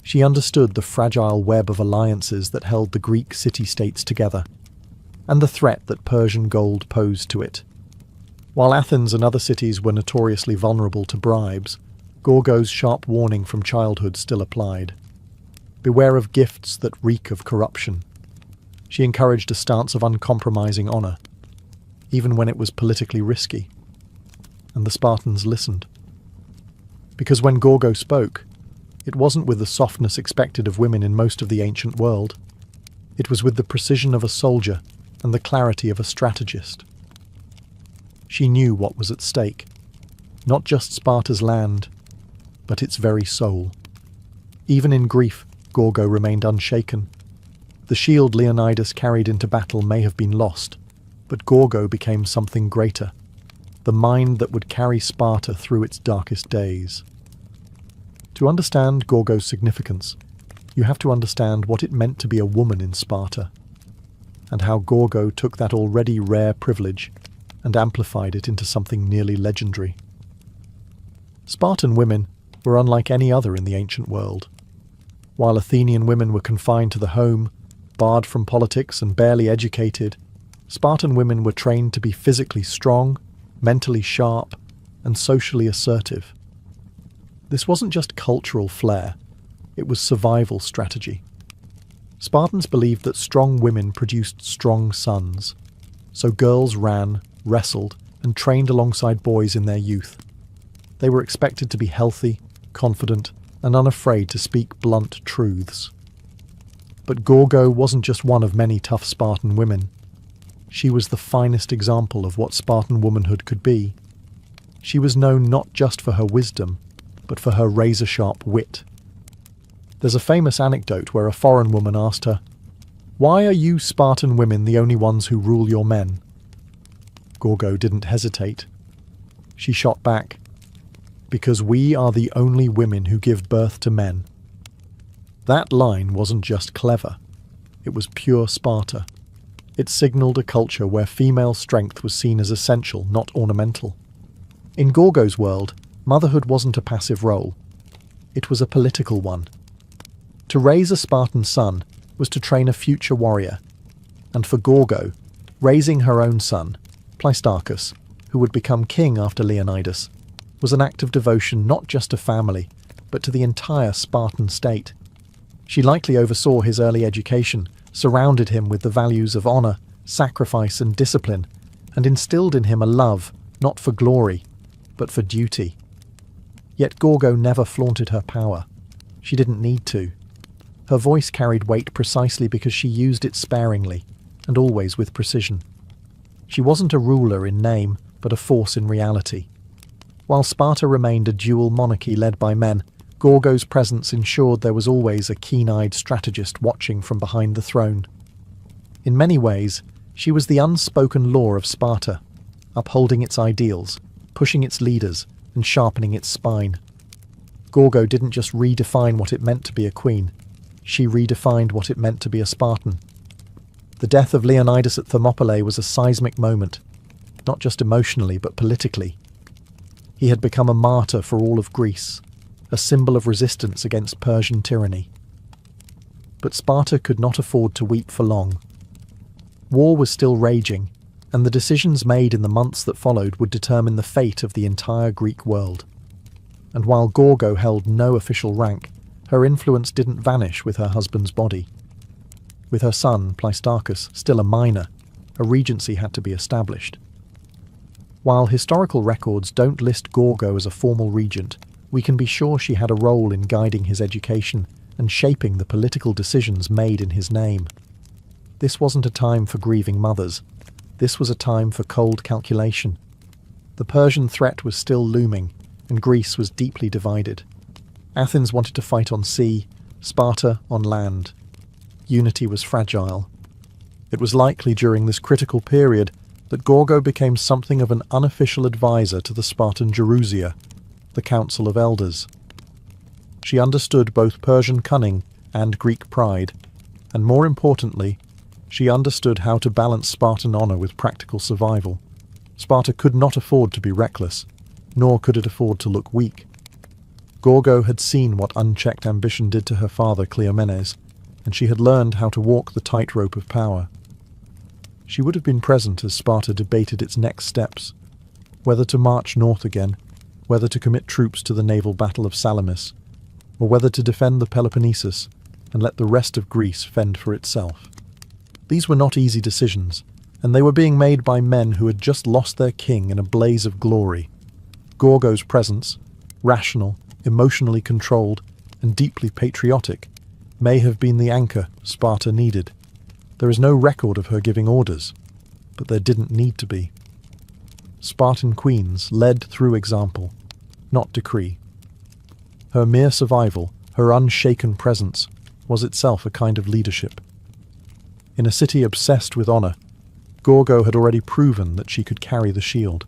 She understood the fragile web of alliances that held the Greek city-states together, and the threat that Persian gold posed to it. While Athens and other cities were notoriously vulnerable to bribes, Gorgo's sharp warning from childhood still applied. Beware of gifts that reek of corruption. She encouraged a stance of uncompromising honour, even when it was politically risky. And the Spartans listened. Because when Gorgo spoke, it wasn't with the softness expected of women in most of the ancient world. It was with the precision of a soldier, and the clarity of a strategist. She knew what was at stake, not just Sparta's land, but its very soul. Even in grief, Gorgo remained unshaken. The shield Leonidas carried into battle may have been lost, but Gorgo became something greater, the mind that would carry Sparta through its darkest days. To understand Gorgo's significance, you have to understand what it meant to be a woman in Sparta, and how Gorgo took that already rare privilege and amplified it into something nearly legendary. Spartan women were unlike any other in the ancient world. While Athenian women were confined to the home, barred from politics and barely educated, Spartan women were trained to be physically strong, mentally sharp, and socially assertive. This wasn't just cultural flair, it was survival strategy. Spartans believed that strong women produced strong sons, so girls ran, wrestled, and trained alongside boys in their youth. They were expected to be healthy, confident, and unafraid to speak blunt truths. But Gorgo wasn't just one of many tough Spartan women. She was the finest example of what Spartan womanhood could be. She was known not just for her wisdom, but for her razor-sharp wit. There's a famous anecdote where a foreign woman asked her, "Why are you Spartan women the only ones who rule your men?" Gorgo didn't hesitate. She shot back, "Because we are the only women who give birth to men." That line wasn't just clever, it was pure Sparta. It signalled a culture where female strength was seen as essential, not ornamental. In Gorgo's world, motherhood wasn't a passive role. It was a political one. To raise a Spartan son was to train a future warrior, and for Gorgo, raising her own son, Pleistarchus, who would become king after Leonidas, was an act of devotion not just to family, but to the entire Spartan state. She likely oversaw his early education, surrounded him with the values of honour, sacrifice and discipline, and instilled in him a love, not for glory, but for duty. Yet Gorgo never flaunted her power. She didn't need to. Her voice carried weight precisely because she used it sparingly, and always with precision. She wasn't a ruler in name, but a force in reality. While Sparta remained a dual monarchy led by men, Gorgo's presence ensured there was always a keen-eyed strategist watching from behind the throne. In many ways, she was the unspoken law of Sparta, upholding its ideals, pushing its leaders, and sharpening its spine. Gorgo didn't just redefine what it meant to be a queen, she redefined what it meant to be a Spartan. The death of Leonidas at Thermopylae was a seismic moment, not just emotionally but politically. He had become a martyr for all of Greece, a symbol of resistance against Persian tyranny. But Sparta could not afford to weep for long. War was still raging, and the decisions made in the months that followed would determine the fate of the entire Greek world. And while Gorgo held no official rank, her influence didn't vanish with her husband's body. With her son, Pleistarchus, still a minor, a regency had to be established. While historical records don't list Gorgo as a formal regent, we can be sure she had a role in guiding his education and shaping the political decisions made in his name. This wasn't a time for grieving mothers. This was a time for cold calculation. The Persian threat was still looming, and Greece was deeply divided. Athens wanted to fight on sea, Sparta on land. Unity was fragile. It was likely during this critical period that Gorgo became something of an unofficial advisor to the Spartan Gerousia, the Council of Elders. She understood both Persian cunning and Greek pride, and more importantly, she understood how to balance Spartan honor with practical survival. Sparta could not afford to be reckless, nor could it afford to look weak. Gorgo had seen what unchecked ambition did to her father Cleomenes, and she had learned how to walk the tightrope of power. She would have been present as Sparta debated its next steps, whether to march north again, whether to commit troops to the naval battle of Salamis, or whether to defend the Peloponnesus and let the rest of Greece fend for itself. These were not easy decisions, and they were being made by men who had just lost their king in a blaze of glory. Gorgo's presence, rational, emotionally controlled, and deeply patriotic, may have been the anchor Sparta needed. There is no record of her giving orders, but there didn't need to be. Spartan queens led through example, not decree. Her mere survival, her unshaken presence, was itself a kind of leadership. In a city obsessed with honour, Gorgo had already proven that she could carry the shield.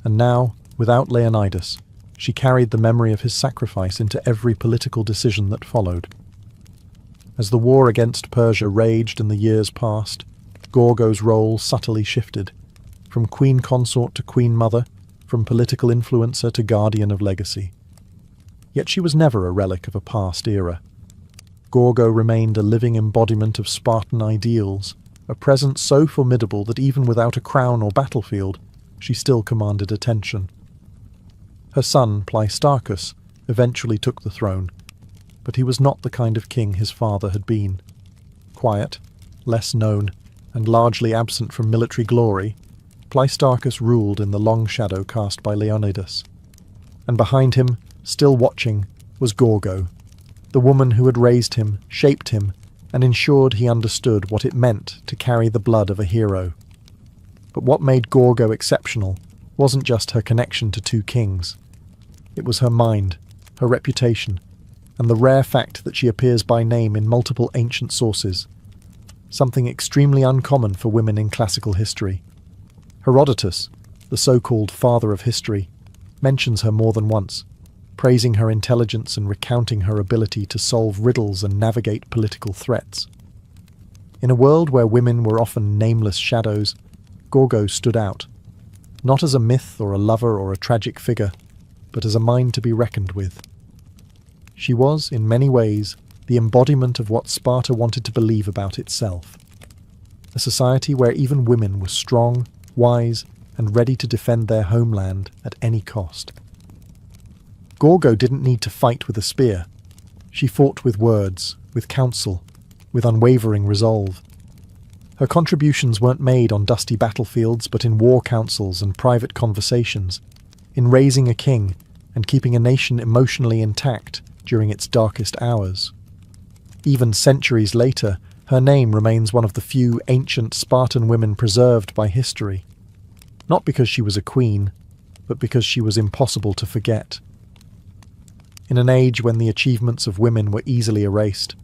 And now, without Leonidas, she carried the memory of his sacrifice into every political decision that followed. As the war against Persia raged and the years passed, Gorgo's role subtly shifted, from queen consort to queen mother, from political influencer to guardian of legacy. Yet she was never a relic of a past era. Gorgo remained a living embodiment of Spartan ideals, a presence so formidable that even without a crown or battlefield, she still commanded attention. Her son, Pleistarchus, eventually took the throne, but he was not the kind of king his father had been. Quiet, less known, and largely absent from military glory, Pleistarchus ruled in the long shadow cast by Leonidas. And behind him, still watching, was Gorgo, the woman who had raised him, shaped him, and ensured he understood what it meant to carry the blood of a hero. But what made Gorgo exceptional wasn't just her connection to two kings. It was her mind, her reputation, and the rare fact that she appears by name in multiple ancient sources, something extremely uncommon for women in classical history. Herodotus, the so-called father of history, mentions her more than once, praising her intelligence and recounting her ability to solve riddles and navigate political threats. In a world where women were often nameless shadows, Gorgo stood out, not as a myth or a lover or a tragic figure, but as a mind to be reckoned with. She was, in many ways, the embodiment of what Sparta wanted to believe about itself. A society where even women were strong, wise, and ready to defend their homeland at any cost. Gorgo didn't need to fight with a spear. She fought with words, with counsel, with unwavering resolve. Her contributions weren't made on dusty battlefields, but in war councils and private conversations, in raising a king and keeping a nation emotionally intact during its darkest hours. Even centuries later, her name remains one of the few ancient Spartan women preserved by history. Not because she was a queen, but because she was impossible to forget. In an age when the achievements of women were easily erased,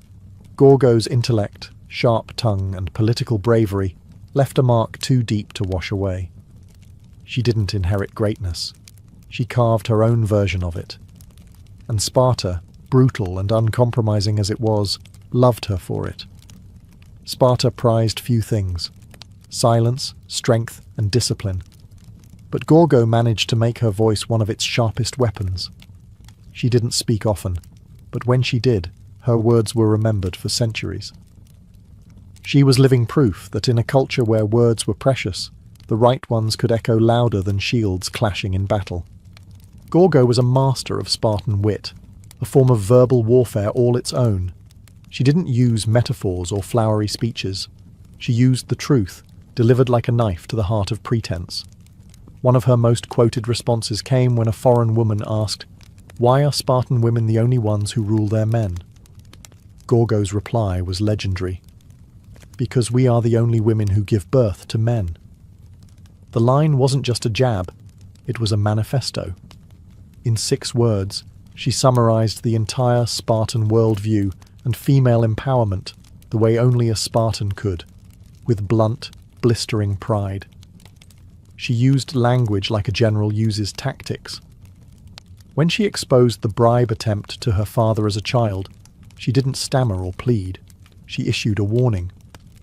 Gorgo's intellect, sharp tongue, and political bravery left a mark too deep to wash away. She didn't inherit greatness. She carved her own version of it. And Sparta, brutal and uncompromising as it was, loved her for it. Sparta prized few things: silence, strength, and discipline. But Gorgo managed to make her voice one of its sharpest weapons. She didn't speak often, but when she did, her words were remembered for centuries. She was living proof that in a culture where words were precious, the right ones could echo louder than shields clashing in battle. Gorgo was a master of Spartan wit, a form of verbal warfare all its own. She didn't use metaphors or flowery speeches. She used the truth, delivered like a knife to the heart of pretense. One of her most quoted responses came when a foreign woman asked, "Why are Spartan women the only ones who rule their men?" Gorgo's reply was legendary. "Because we are the only women who give birth to men." The line wasn't just a jab, it was a manifesto. In 6 words, she summarized the entire Spartan worldview and female empowerment the way only a Spartan could, with blunt, blistering pride. She used language like a general uses tactics. When she exposed the bribe attempt to her father as a child, she didn't stammer or plead. She issued a warning.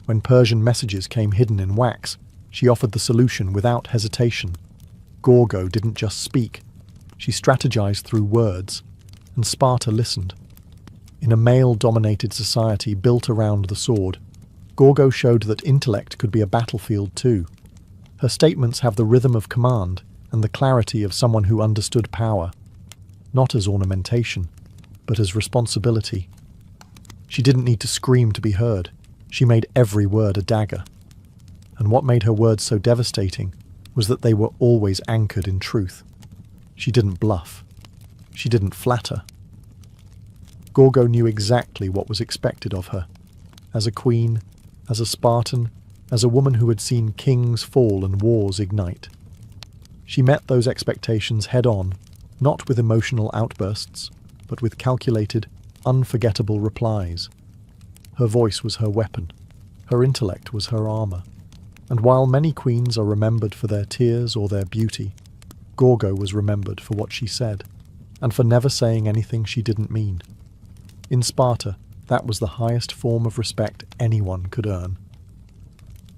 When Persian messages came hidden in wax, she offered the solution without hesitation. Gorgo didn't just speak. She strategized through words, and Sparta listened. In a male-dominated society built around the sword, Gorgo showed that intellect could be a battlefield too. Her statements have the rhythm of command and the clarity of someone who understood power, not as ornamentation, but as responsibility. She didn't need to scream to be heard. She made every word a dagger. And what made her words so devastating was that they were always anchored in truth. She didn't bluff. She didn't flatter. Gorgo knew exactly what was expected of her. As a queen, as a Spartan, as a woman who had seen kings fall and wars ignite. She met those expectations head-on, not with emotional outbursts, but with calculated, unforgettable replies. Her voice was her weapon. Her intellect was her armour. And while many queens are remembered for their tears or their beauty, Gorgo was remembered for what she said, and for never saying anything she didn't mean. In Sparta, that was the highest form of respect anyone could earn.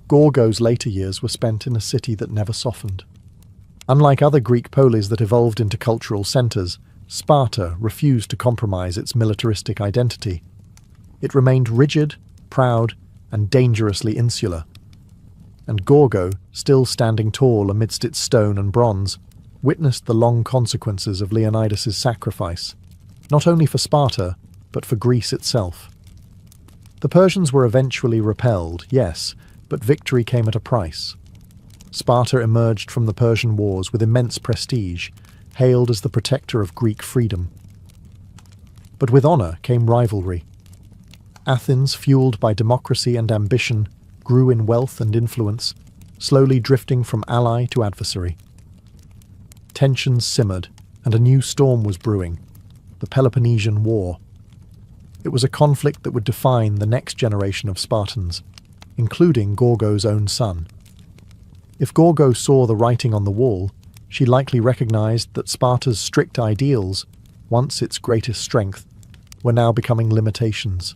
Gorgo's later years were spent in a city that never softened. Unlike other Greek polis that evolved into cultural centres, Sparta refused to compromise its militaristic identity. It remained rigid, proud, and dangerously insular. And Gorgo, still standing tall amidst its stone and bronze, witnessed the long consequences of Leonidas's sacrifice, not only for Sparta, but for Greece itself. The Persians were eventually repelled, yes, but victory came at a price. Sparta emerged from the Persian Wars with immense prestige, hailed as the protector of Greek freedom. But with honour came rivalry. Athens, fueled by democracy and ambition, grew in wealth and influence, slowly drifting from ally to adversary. Tensions simmered, and a new storm was brewing, the Peloponnesian War. It was a conflict that would define the next generation of Spartans, including Gorgo's own son. If Gorgo saw the writing on the wall, she likely recognized that Sparta's strict ideals, once its greatest strength, were now becoming limitations.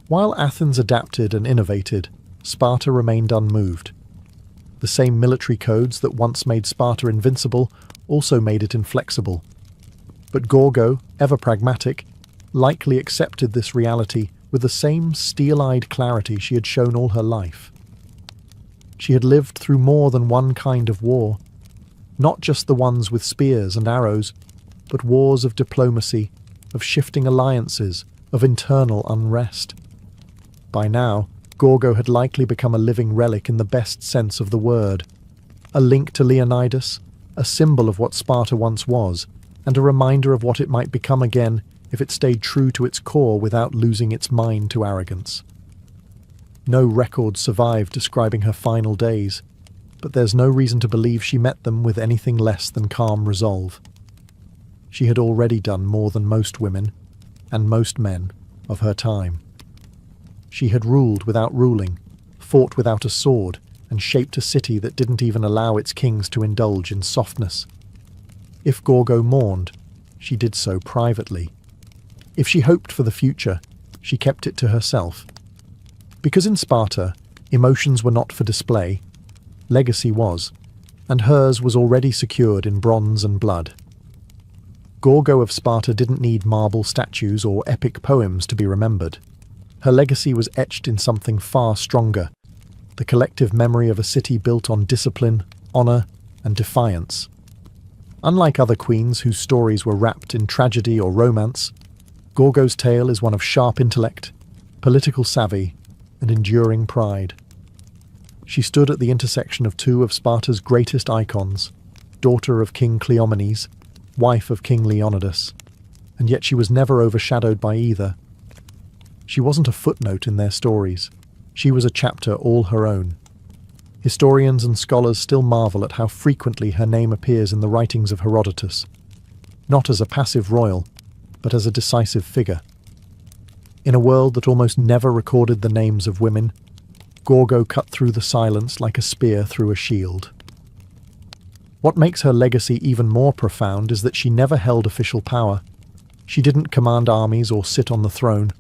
While Athens adapted and innovated, Sparta remained unmoved. The same military codes that once made Sparta invincible also made it inflexible. But Gorgo, ever pragmatic, likely accepted this reality with the same steel-eyed clarity she had shown all her life. She had lived through more than one kind of war, not just the ones with spears and arrows, but wars of diplomacy, of shifting alliances, of internal unrest. By now, Gorgo had likely become a living relic in the best sense of the word, a link to Leonidas, a symbol of what Sparta once was, and a reminder of what it might become again if it stayed true to its core without losing its mind to arrogance. No records survive describing her final days, but there's no reason to believe she met them with anything less than calm resolve. She had already done more than most women, and most men, of her time. She had ruled without ruling, fought without a sword, and shaped a city that didn't even allow its kings to indulge in softness. If Gorgo mourned, she did so privately. If she hoped for the future, she kept it to herself. Because in Sparta, emotions were not for display, legacy was, and hers was already secured in bronze and blood. Gorgo of Sparta didn't need marble statues or epic poems to be remembered. Her legacy was etched in something far stronger, the collective memory of a city built on discipline, honour, and defiance. Unlike other queens whose stories were wrapped in tragedy or romance, Gorgo's tale is one of sharp intellect, political savvy, and enduring pride. She stood at the intersection of two of Sparta's greatest icons, daughter of King Cleomenes, wife of King Leonidas, and yet she was never overshadowed by either. She wasn't a footnote in their stories. She was a chapter all her own. Historians and scholars still marvel at how frequently her name appears in the writings of Herodotus, not as a passive royal, but as a decisive figure. In a world that almost never recorded the names of women, Gorgo cut through the silence like a spear through a shield. What makes her legacy even more profound is that she never held official power. She didn't command armies or sit on the throne.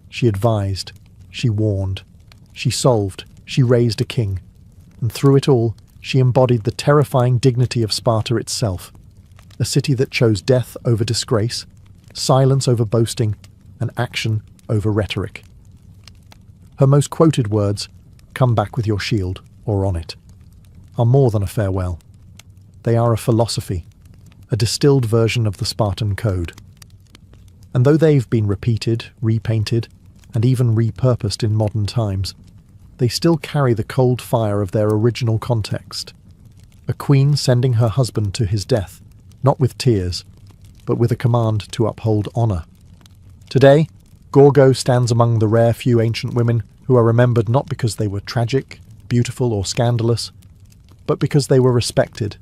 She advised, she warned, she solved, she raised a king, and through it all, she embodied the terrifying dignity of Sparta itself, a city that chose death over disgrace, silence over boasting, and action over rhetoric. Her most quoted words, "Come back with your shield, or on it," are more than a farewell. They are a philosophy, a distilled version of the Spartan code. And though they've been repeated, repainted, and even repurposed in modern times, they still carry the cold fire of their original context. A queen sending her husband to his death, not with tears, but with a command to uphold honour. Today, Gorgo stands among the rare few ancient women who are remembered not because they were tragic, beautiful, or scandalous, but because they were respected.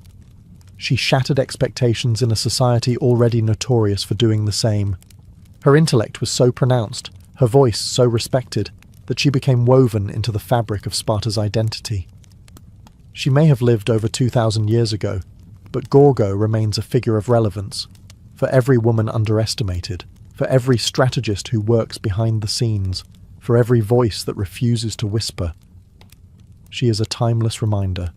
She shattered expectations in a society already notorious for doing the same. Her intellect was so pronounced, her voice so respected, that she became woven into the fabric of Sparta's identity. She may have lived over 2,000 years ago, but Gorgo remains a figure of relevance, for every woman underestimated, for every strategist who works behind the scenes, for every voice that refuses to whisper. She is a timeless reminder.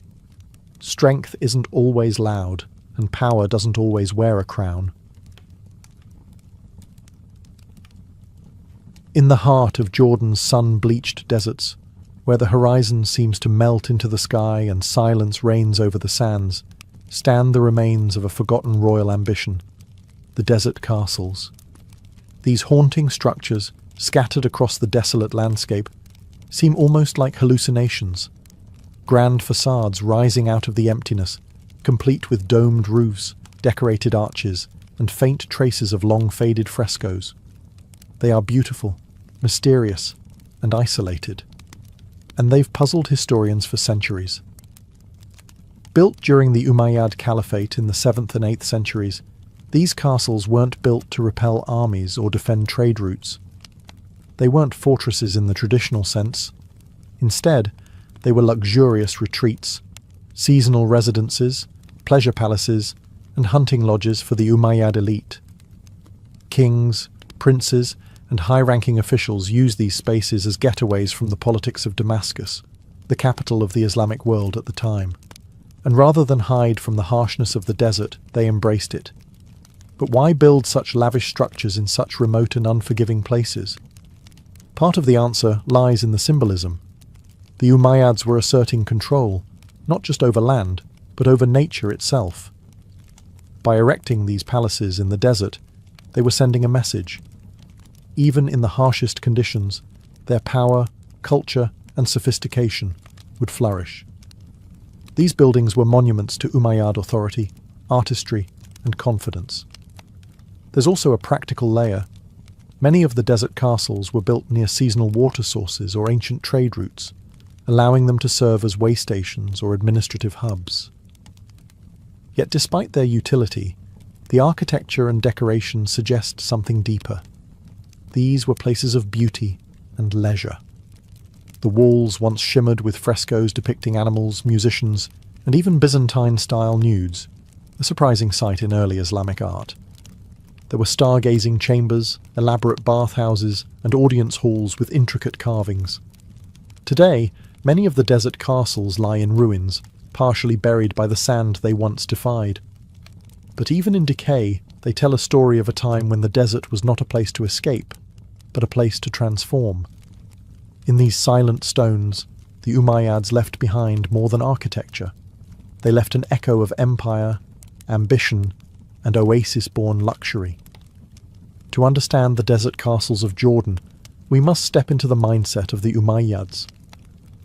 Strength isn't always loud, and power doesn't always wear a crown. In the heart of Jordan's sun-bleached deserts, where the horizon seems to melt into the sky and silence reigns over the sands, stand the remains of a forgotten royal ambition, the desert castles. These haunting structures, scattered across the desolate landscape, seem almost like hallucinations. Grand facades rising out of the emptiness, complete with domed roofs, decorated arches, and faint traces of long-faded frescoes. They are beautiful, mysterious, and isolated, and they've puzzled historians for centuries. Built during the Umayyad Caliphate in the 7th and 8th centuries, these castles weren't built to repel armies or defend trade routes. They weren't fortresses in the traditional sense. Instead, they were luxurious retreats, seasonal residences, pleasure palaces, and hunting lodges for the Umayyad elite. Kings, princes, and high-ranking officials used these spaces as getaways from the politics of Damascus, the capital of the Islamic world at the time. And rather than hide from the harshness of the desert, they embraced it. But why build such lavish structures in such remote and unforgiving places? Part of the answer lies in the symbolism. The Umayyads were asserting control, not just over land, but over nature itself. By erecting these palaces in the desert, they were sending a message. Even in the harshest conditions, their power, culture, and sophistication would flourish. These buildings were monuments to Umayyad authority, artistry, and confidence. There's also a practical layer. Many of the desert castles were built near seasonal water sources or ancient trade routes, allowing them to serve as way stations or administrative hubs. Yet despite their utility, the architecture and decoration suggest something deeper. These were places of beauty and leisure. The walls once shimmered with frescoes depicting animals, musicians, and even Byzantine-style nudes, a surprising sight in early Islamic art. There were stargazing chambers, elaborate bathhouses, and audience halls with intricate carvings. Today, many of the desert castles lie in ruins, partially buried by the sand they once defied. But even in decay, they tell a story of a time when the desert was not a place to escape, but a place to transform. In these silent stones, the Umayyads left behind more than architecture. They left an echo of empire, ambition, and oasis-born luxury. To understand the desert castles of Jordan, we must step into the mindset of the Umayyads,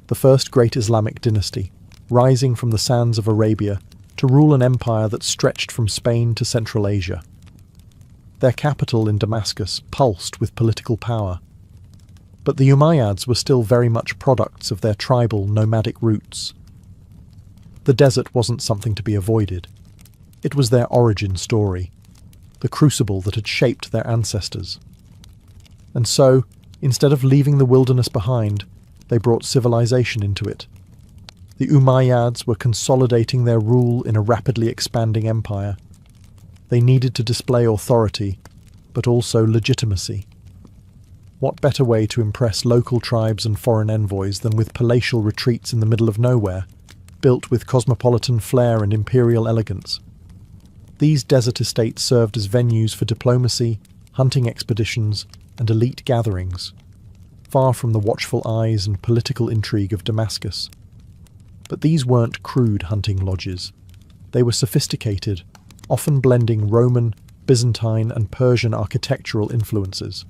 the first great Islamic dynasty, rising from the sands of Arabia to rule an empire that stretched from Spain to Central Asia. Their capital in Damascus pulsed with political power. But the Umayyads were still very much products of their tribal, nomadic roots. The desert wasn't something to be avoided. It was their origin story, the crucible that had shaped their ancestors. And so, instead of leaving the wilderness behind, they brought civilization into it. The Umayyads were consolidating their rule in a rapidly expanding empire. They needed to display authority, but also legitimacy. What better way to impress local tribes and foreign envoys than with palatial retreats in the middle of nowhere, built with cosmopolitan flair and imperial elegance? These desert estates served as venues for diplomacy, hunting expeditions, and elite gatherings, far from the watchful eyes and political intrigue of Damascus. But these weren't crude hunting lodges. They were sophisticated, often blending Roman, Byzantine, and Persian architectural influences.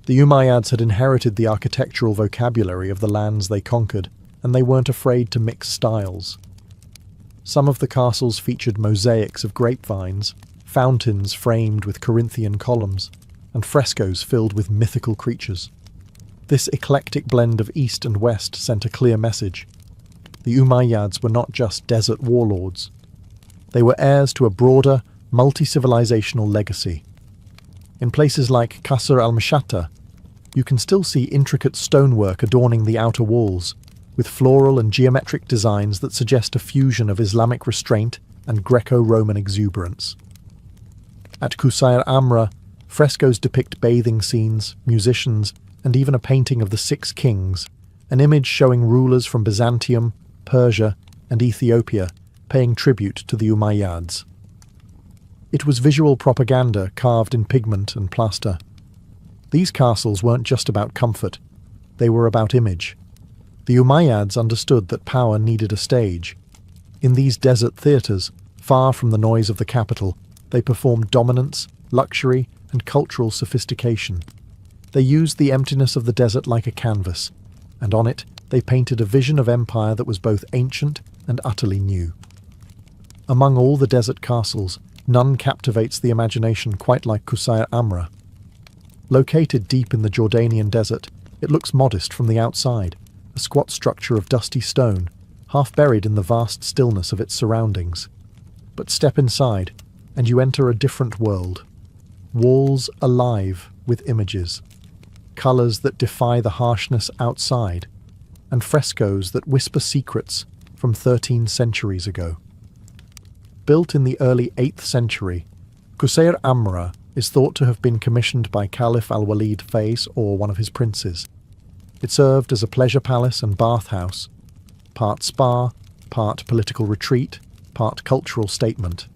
The Umayyads had inherited the architectural vocabulary of the lands they conquered, and they weren't afraid to mix styles. Some of the castles featured mosaics of grapevines, fountains framed with Corinthian columns, and frescoes filled with mythical creatures. This eclectic blend of East and West sent a clear message. The Umayyads were not just desert warlords. They were heirs to a broader, multi-civilizational legacy. In places like Qasr al-Mashata, you can still see intricate stonework adorning the outer walls, with floral and geometric designs that suggest a fusion of Islamic restraint and Greco-Roman exuberance. At Qusayr Amra, frescoes depict bathing scenes, musicians, and even a painting of the Six Kings, an image showing rulers from Byzantium, Persia, and Ethiopia paying tribute to the Umayyads. It was visual propaganda carved in pigment and plaster. These castles weren't just about comfort, they were about image. The Umayyads understood that power needed a stage. In these desert theatres, far from the noise of the capital, they performed dominance, luxury, and cultural sophistication. They used the emptiness of the desert like a canvas, and on it they painted a vision of empire that was both ancient and utterly new. Among all the desert castles, none captivates the imagination quite like Qusayr Amra. Located deep in the Jordanian desert, it looks modest from the outside, a squat structure of dusty stone, half buried in the vast stillness of its surroundings. But step inside, and you enter a different world. Walls alive with images, colours that defy the harshness outside, and frescoes that whisper secrets from 13 centuries ago. Built in the early 8th century, Qusayr Amra is thought to have been commissioned by Caliph al-Walid Fais or one of his princes. It served as a pleasure palace and bathhouse, part spa, part political retreat, part cultural statement.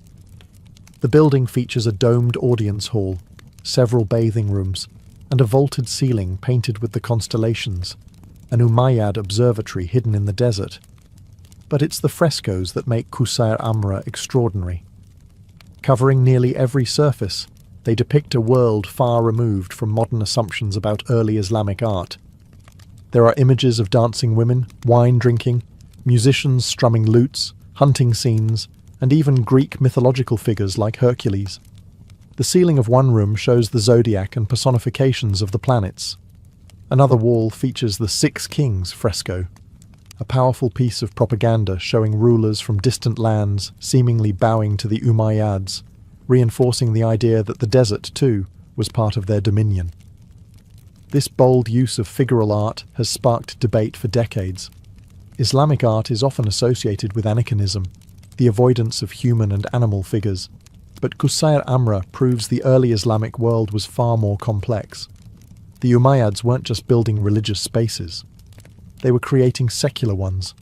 The building features a domed audience hall, several bathing rooms, and a vaulted ceiling painted with the constellations, an Umayyad observatory hidden in the desert. But it's the frescoes that make Qusayr Amra extraordinary. Covering nearly every surface, they depict a world far removed from modern assumptions about early Islamic art. There are images of dancing women, wine drinking, musicians strumming lutes, hunting scenes, and even Greek mythological figures like Hercules. The ceiling of one room shows the zodiac and personifications of the planets. Another wall features the Six Kings fresco, a powerful piece of propaganda showing rulers from distant lands seemingly bowing to the Umayyads, reinforcing the idea that the desert, too, was part of their dominion. This bold use of figural art has sparked debate for decades. Islamic art is often associated with aniconism, the avoidance of human and animal figures, but Qusayr Amra proves the early Islamic world was far more complex. The Umayyads weren't just building religious spaces. They were creating secular ones,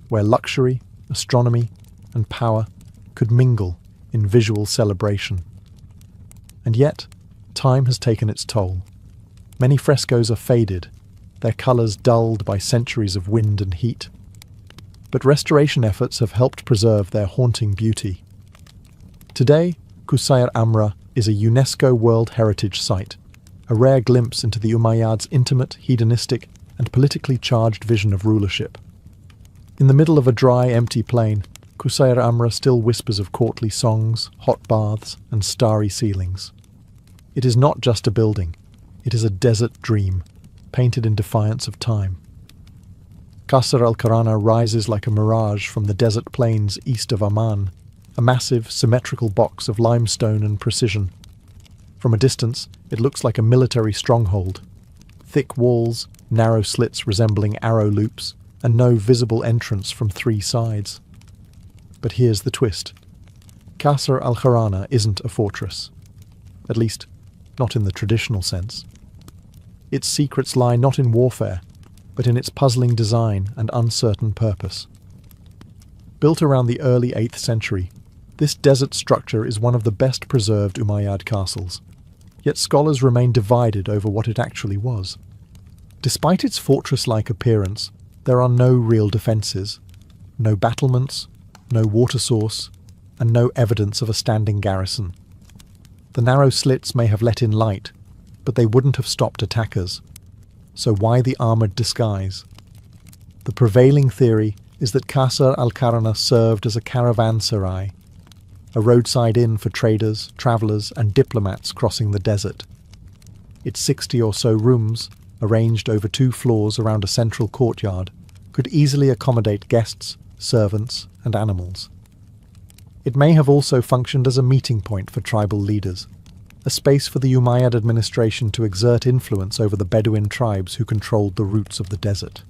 where luxury, astronomy, and power could mingle in visual celebration. And yet, time has taken its toll. Many frescoes are faded, their colours dulled by centuries of wind and heat. But restoration efforts have helped preserve their haunting beauty. Today, Qusayr Amra is a UNESCO World Heritage Site, a rare glimpse into the Umayyads' intimate, hedonistic, and politically charged vision of rulership. In the middle of a dry, empty plain, Qusayr Amra still whispers of courtly songs, hot baths, and starry ceilings. It is not just a building, it is a desert dream, painted in defiance of time. Qasr al-Qarana rises like a mirage from the desert plains east of Amman, a massive, symmetrical box of limestone and precision. From a distance, it looks like a military stronghold. Thick walls, narrow slits resembling arrow loops, and no visible entrance from 3 sides. But here's the twist. Qasr al-Qarana isn't a fortress. At least, not in the traditional sense. Its secrets lie not in warfare, but in its puzzling design and uncertain purpose. Built around the early 8th century, this desert structure is one of the best preserved Umayyad castles, yet scholars remain divided over what it actually was. Despite its fortress-like appearance, there are no real defences, no battlements, no water source, and no evidence of a standing garrison. The narrow slits may have let in light, but they wouldn't have stopped attackers. So why the armoured disguise? The prevailing theory is that Qasr al-Qarana served as a caravanserai, a roadside inn for traders, travellers, and diplomats crossing the desert. Its 60 or so rooms, arranged over 2 floors around a central courtyard, could easily accommodate guests, servants, and animals. It may have also functioned as a meeting point for tribal leaders, a space for the Umayyad administration to exert influence over the Bedouin tribes who controlled the routes of the desert.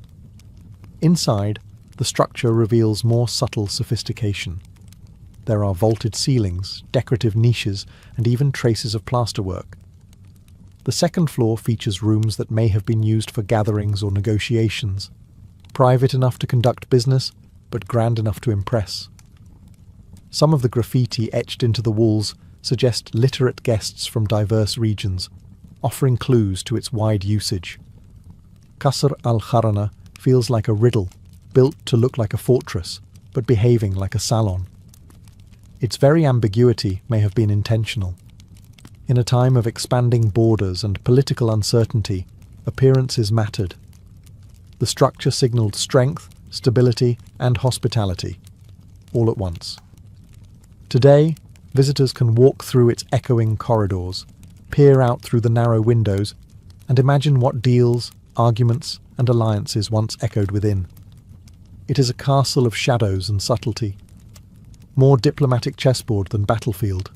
Inside, the structure reveals more subtle sophistication. There are vaulted ceilings, decorative niches, and even traces of plasterwork. The second floor features rooms that may have been used for gatherings or negotiations, private enough to conduct business, but grand enough to impress. Some of the graffiti etched into the walls suggest literate guests from diverse regions, offering clues to its wide usage. Qasr al-Kharana feels like a riddle, built to look like a fortress, but behaving like a salon. Its very ambiguity may have been intentional. In a time of expanding borders and political uncertainty, appearances mattered. The structure signalled strength, stability, and hospitality, all at once. Today, visitors can walk through its echoing corridors, peer out through the narrow windows, and imagine what deals, arguments, and alliances once echoed within. It is a castle of shadows and subtlety, more diplomatic chessboard than battlefield.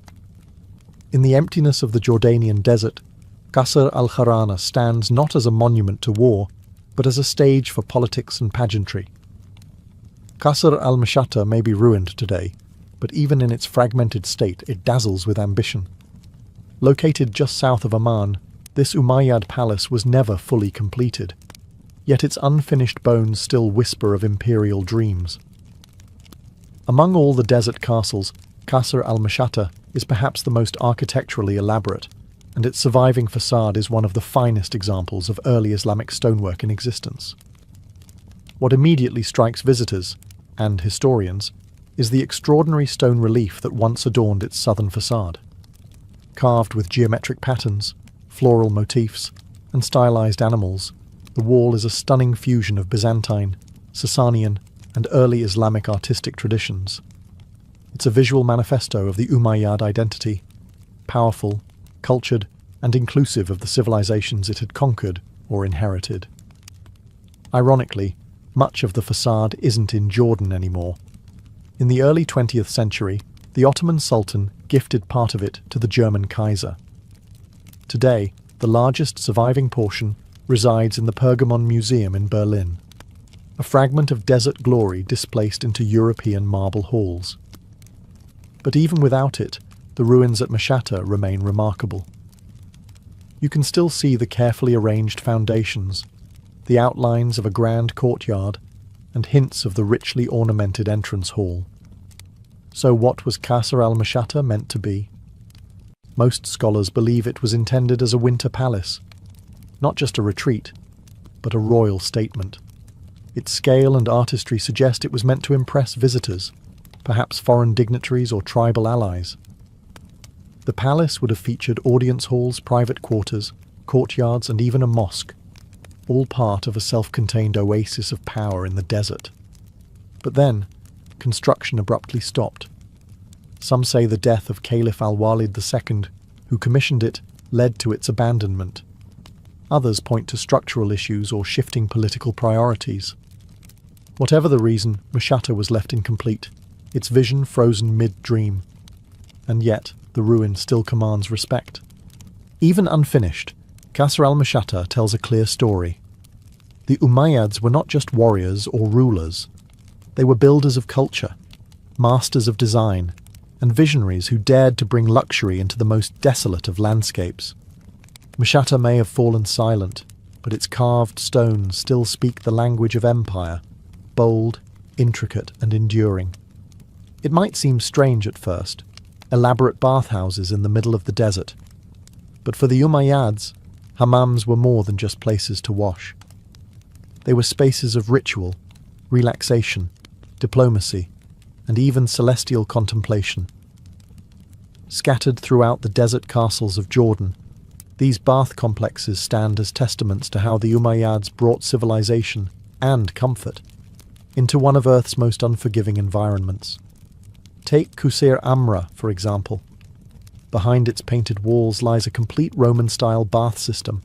In the emptiness of the Jordanian desert, Qasr al-Kharana stands not as a monument to war, but as a stage for politics and pageantry. Qasr al-Mashata may be ruined today, but even in its fragmented state it dazzles with ambition. Located just south of Amman, this Umayyad palace was never fully completed, yet its unfinished bones still whisper of imperial dreams. Among all the desert castles, Qasr al-Mashata is perhaps the most architecturally elaborate, and its surviving facade is one of the finest examples of early Islamic stonework in existence. What immediately strikes visitors, and historians, is the extraordinary stone relief that once adorned its southern facade. Carved with geometric patterns, floral motifs, and stylized animals, the wall is a stunning fusion of Byzantine, Sasanian, and early Islamic artistic traditions. It's a visual manifesto of the Umayyad identity, powerful, cultured, and inclusive of the civilizations it had conquered or inherited. Ironically, much of the facade isn't in Jordan anymore. In the early 20th century, the Ottoman Sultan gifted part of it to the German Kaiser. Today, the largest surviving portion resides in the Pergamon Museum in Berlin, a fragment of desert glory displaced into European marble halls. But even without it, the ruins at Mashata remain remarkable. You can still see the carefully arranged foundations, the outlines of a grand courtyard, and hints of the richly ornamented entrance hall. So what was Qasr al-Mashata meant to be? Most scholars believe it was intended as a winter palace, not just a retreat, but a royal statement. Its scale and artistry suggest it was meant to impress visitors, perhaps foreign dignitaries or tribal allies. The palace would have featured audience halls, private quarters, courtyards, and even a mosque, all part of a self-contained oasis of power in the desert. But then, construction abruptly stopped. Some say the death of Caliph al-Walid II, who commissioned it, led to its abandonment. Others point to structural issues or shifting political priorities. Whatever the reason, Mashata was left incomplete, its vision frozen mid-dream. And yet, the ruin still commands respect. Even unfinished, Qasr al-Mashata tells a clear story. The Umayyads were not just warriors or rulers. They were builders of culture, masters of design, and visionaries who dared to bring luxury into the most desolate of landscapes. Mashata may have fallen silent, but its carved stones still speak the language of empire, bold, intricate, and enduring. It might seem strange at first, elaborate bathhouses in the middle of the desert. But for the Umayyads, hammams were more than just places to wash. They were spaces of ritual, relaxation, diplomacy, and even celestial contemplation. Scattered throughout the desert castles of Jordan, these bath complexes stand as testaments to how the Umayyads brought civilization and comfort into one of Earth's most unforgiving environments. Take Qusayr Amra, for example. Behind its painted walls lies a complete Roman-style bath system,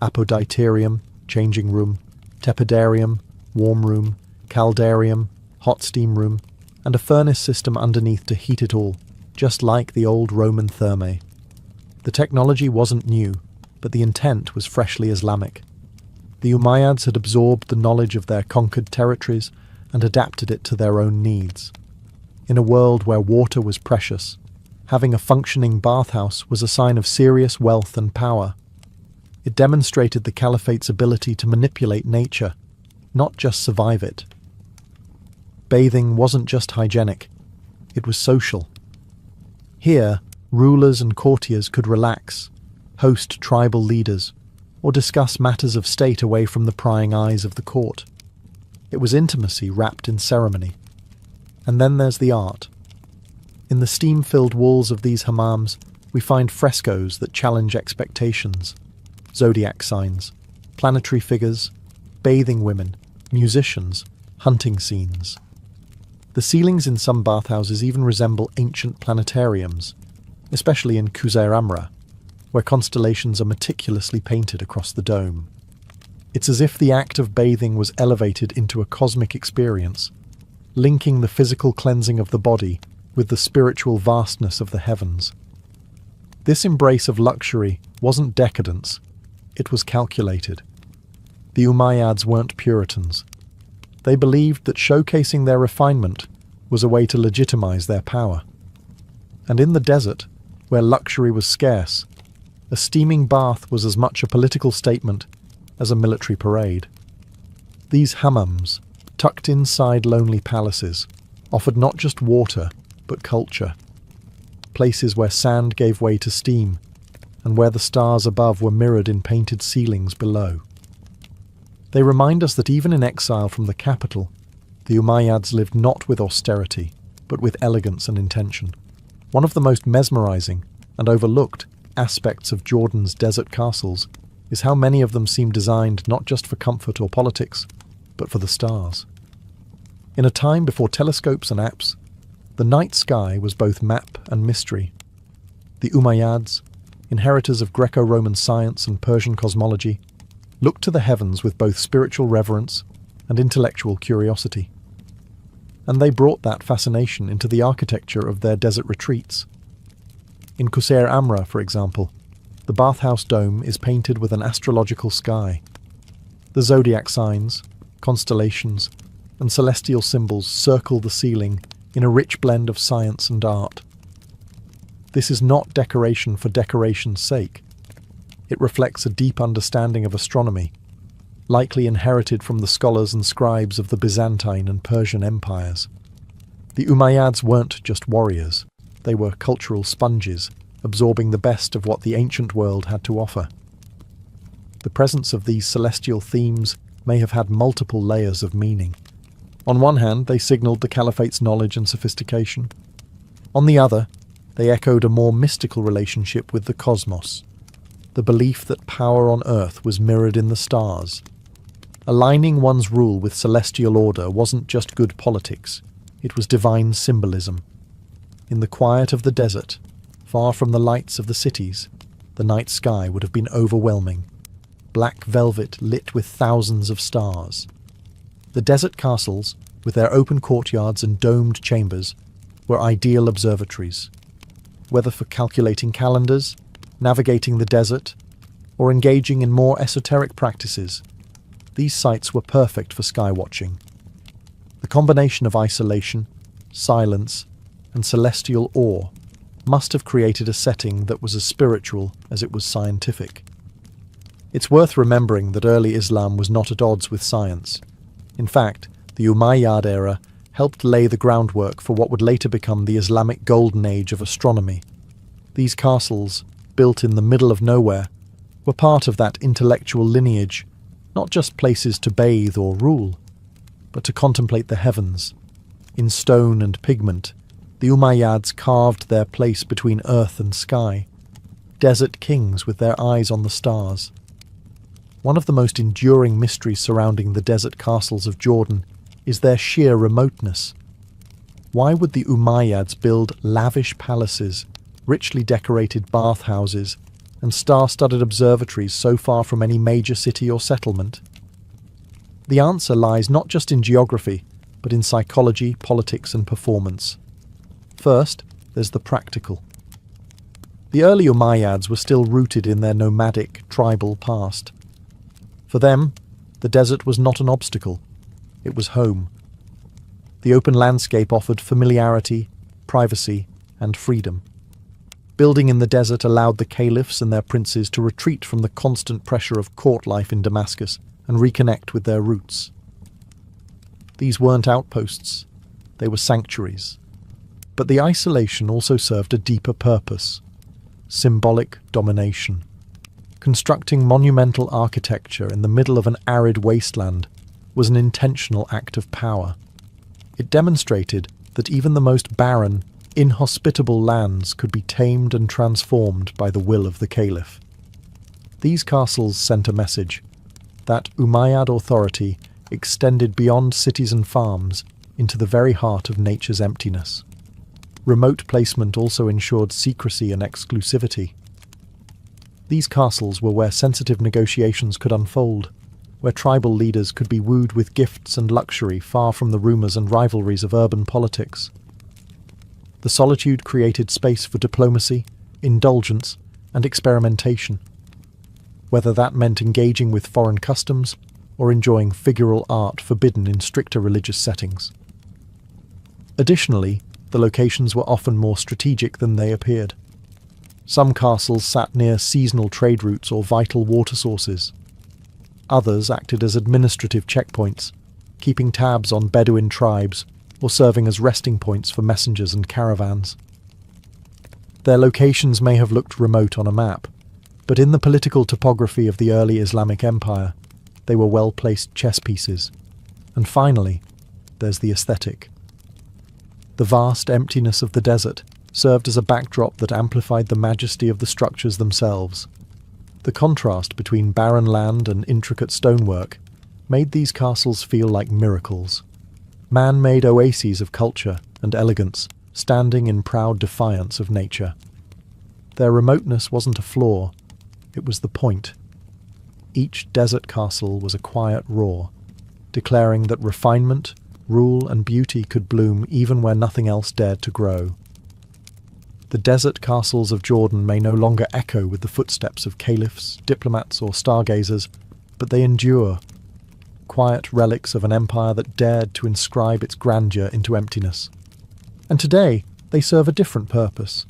apoditarium, changing room, tepidarium, warm room, caldarium, hot steam room, and a furnace system underneath to heat it all, just like the old Roman thermae. The technology wasn't new, but the intent was freshly Islamic. The Umayyads had absorbed the knowledge of their conquered territories and adapted it to their own needs. In a world where water was precious, having a functioning bathhouse was a sign of serious wealth and power. It demonstrated the caliphate's ability to manipulate nature, not just survive it. Bathing wasn't just hygienic, it was social. Here, rulers and courtiers could relax, host tribal leaders, or discuss matters of state away from the prying eyes of the court. It was intimacy wrapped in ceremony. And then there's the art. In the steam-filled walls of these hammams, we find frescoes that challenge expectations, zodiac signs, planetary figures, bathing women, musicians, hunting scenes. The ceilings in some bathhouses even resemble ancient planetariums, especially in Qusair Amra, where constellations are meticulously painted across the dome. It's as if the act of bathing was elevated into a cosmic experience, linking the physical cleansing of the body with the spiritual vastness of the heavens. This embrace of luxury wasn't decadence, it was calculated. The Umayyads weren't Puritans. They believed that showcasing their refinement was a way to legitimize their power. And in the desert, where luxury was scarce, a steaming bath was as much a political statement as a military parade. These hammams, tucked inside lonely palaces, offered not just water, but culture. Places where sand gave way to steam, and where the stars above were mirrored in painted ceilings below. They remind us that even in exile from the capital, the Umayyads lived not with austerity, but with elegance and intention. One of the most mesmerizing and overlooked aspects of Jordan's desert castles is how many of them seem designed not just for comfort or politics, but for the stars. In a time before telescopes and apps, the night sky was both map and mystery. The Umayyads, inheritors of Greco-Roman science and Persian cosmology, looked to the heavens with both spiritual reverence and intellectual curiosity. And they brought that fascination into the architecture of their desert retreats. In Qusair Amra, for example, the bathhouse dome is painted with an astrological sky. The zodiac signs, constellations, and celestial symbols circle the ceiling in a rich blend of science and art. This is not decoration for decoration's sake. It reflects a deep understanding of astronomy, likely inherited from the scholars and scribes of the Byzantine and Persian empires. The Umayyads weren't just warriors, they were cultural sponges, absorbing the best of what the ancient world had to offer. The presence of these celestial themes may have had multiple layers of meaning. On one hand, they signalled the caliphate's knowledge and sophistication. On the other, they echoed a more mystical relationship with the cosmos, the belief that power on earth was mirrored in the stars. Aligning one's rule with celestial order wasn't just good politics, it was divine symbolism. In the quiet of the desert, far from the lights of the cities, the night sky would have been overwhelming, black velvet lit with thousands of stars. The desert castles, with their open courtyards and domed chambers, were ideal observatories. Whether for calculating calendars, navigating the desert, or engaging in more esoteric practices, these sites were perfect for skywatching. The combination of isolation, silence, and celestial awe must have created a setting that was as spiritual as it was scientific. It's worth remembering that early Islam was not at odds with science. In fact, the Umayyad era helped lay the groundwork for what would later become the Islamic golden age of astronomy. These castles, built in the middle of nowhere, were part of that intellectual lineage, not just places to bathe or rule, but to contemplate the heavens. In stone and pigment, the Umayyads carved their place between earth and sky, desert kings with their eyes on the stars. One of the most enduring mysteries surrounding the desert castles of Jordan is their sheer remoteness. Why would the Umayyads build lavish palaces, richly decorated bathhouses, and star-studded observatories so far from any major city or settlement? The answer lies not just in geography, but in psychology, politics, and performance. First, there's the practical. The early Umayyads were still rooted in their nomadic, tribal past. For them, the desert was not an obstacle, it was home. The open landscape offered familiarity, privacy, and freedom. Building in the desert allowed the caliphs and their princes to retreat from the constant pressure of court life in Damascus and reconnect with their roots. These weren't outposts, they were sanctuaries. But the isolation also served a deeper purpose: symbolic domination. Constructing monumental architecture in the middle of an arid wasteland was an intentional act of power. It demonstrated that even the most barren, inhospitable lands could be tamed and transformed by the will of the caliph. These castles sent a message: that Umayyad authority extended beyond cities and farms into the very heart of nature's emptiness. Remote placement also ensured secrecy and exclusivity. These castles were where sensitive negotiations could unfold, where tribal leaders could be wooed with gifts and luxury far from the rumours and rivalries of urban politics. The solitude created space for diplomacy, indulgence, and experimentation, whether that meant engaging with foreign customs or enjoying figural art forbidden in stricter religious settings. Additionally, the locations were often more strategic than they appeared. Some castles sat near seasonal trade routes or vital water sources. Others acted as administrative checkpoints, keeping tabs on Bedouin tribes or serving as resting points for messengers and caravans. Their locations may have looked remote on a map, but in the political topography of the early Islamic Empire, they were well-placed chess pieces. And finally, there's the aesthetic. The vast emptiness of the desert served as a backdrop that amplified the majesty of the structures themselves. The contrast between barren land and intricate stonework made these castles feel like miracles, man-made oases of culture and elegance standing in proud defiance of nature. Their remoteness wasn't a flaw, it was the point. Each desert castle was a quiet roar, declaring that refinement, rule, and beauty could bloom even where nothing else dared to grow. The desert castles of Jordan may no longer echo with the footsteps of caliphs, diplomats, or stargazers, but they endure, quiet relics of an empire that dared to inscribe its grandeur into emptiness. And today, they serve a different purpose.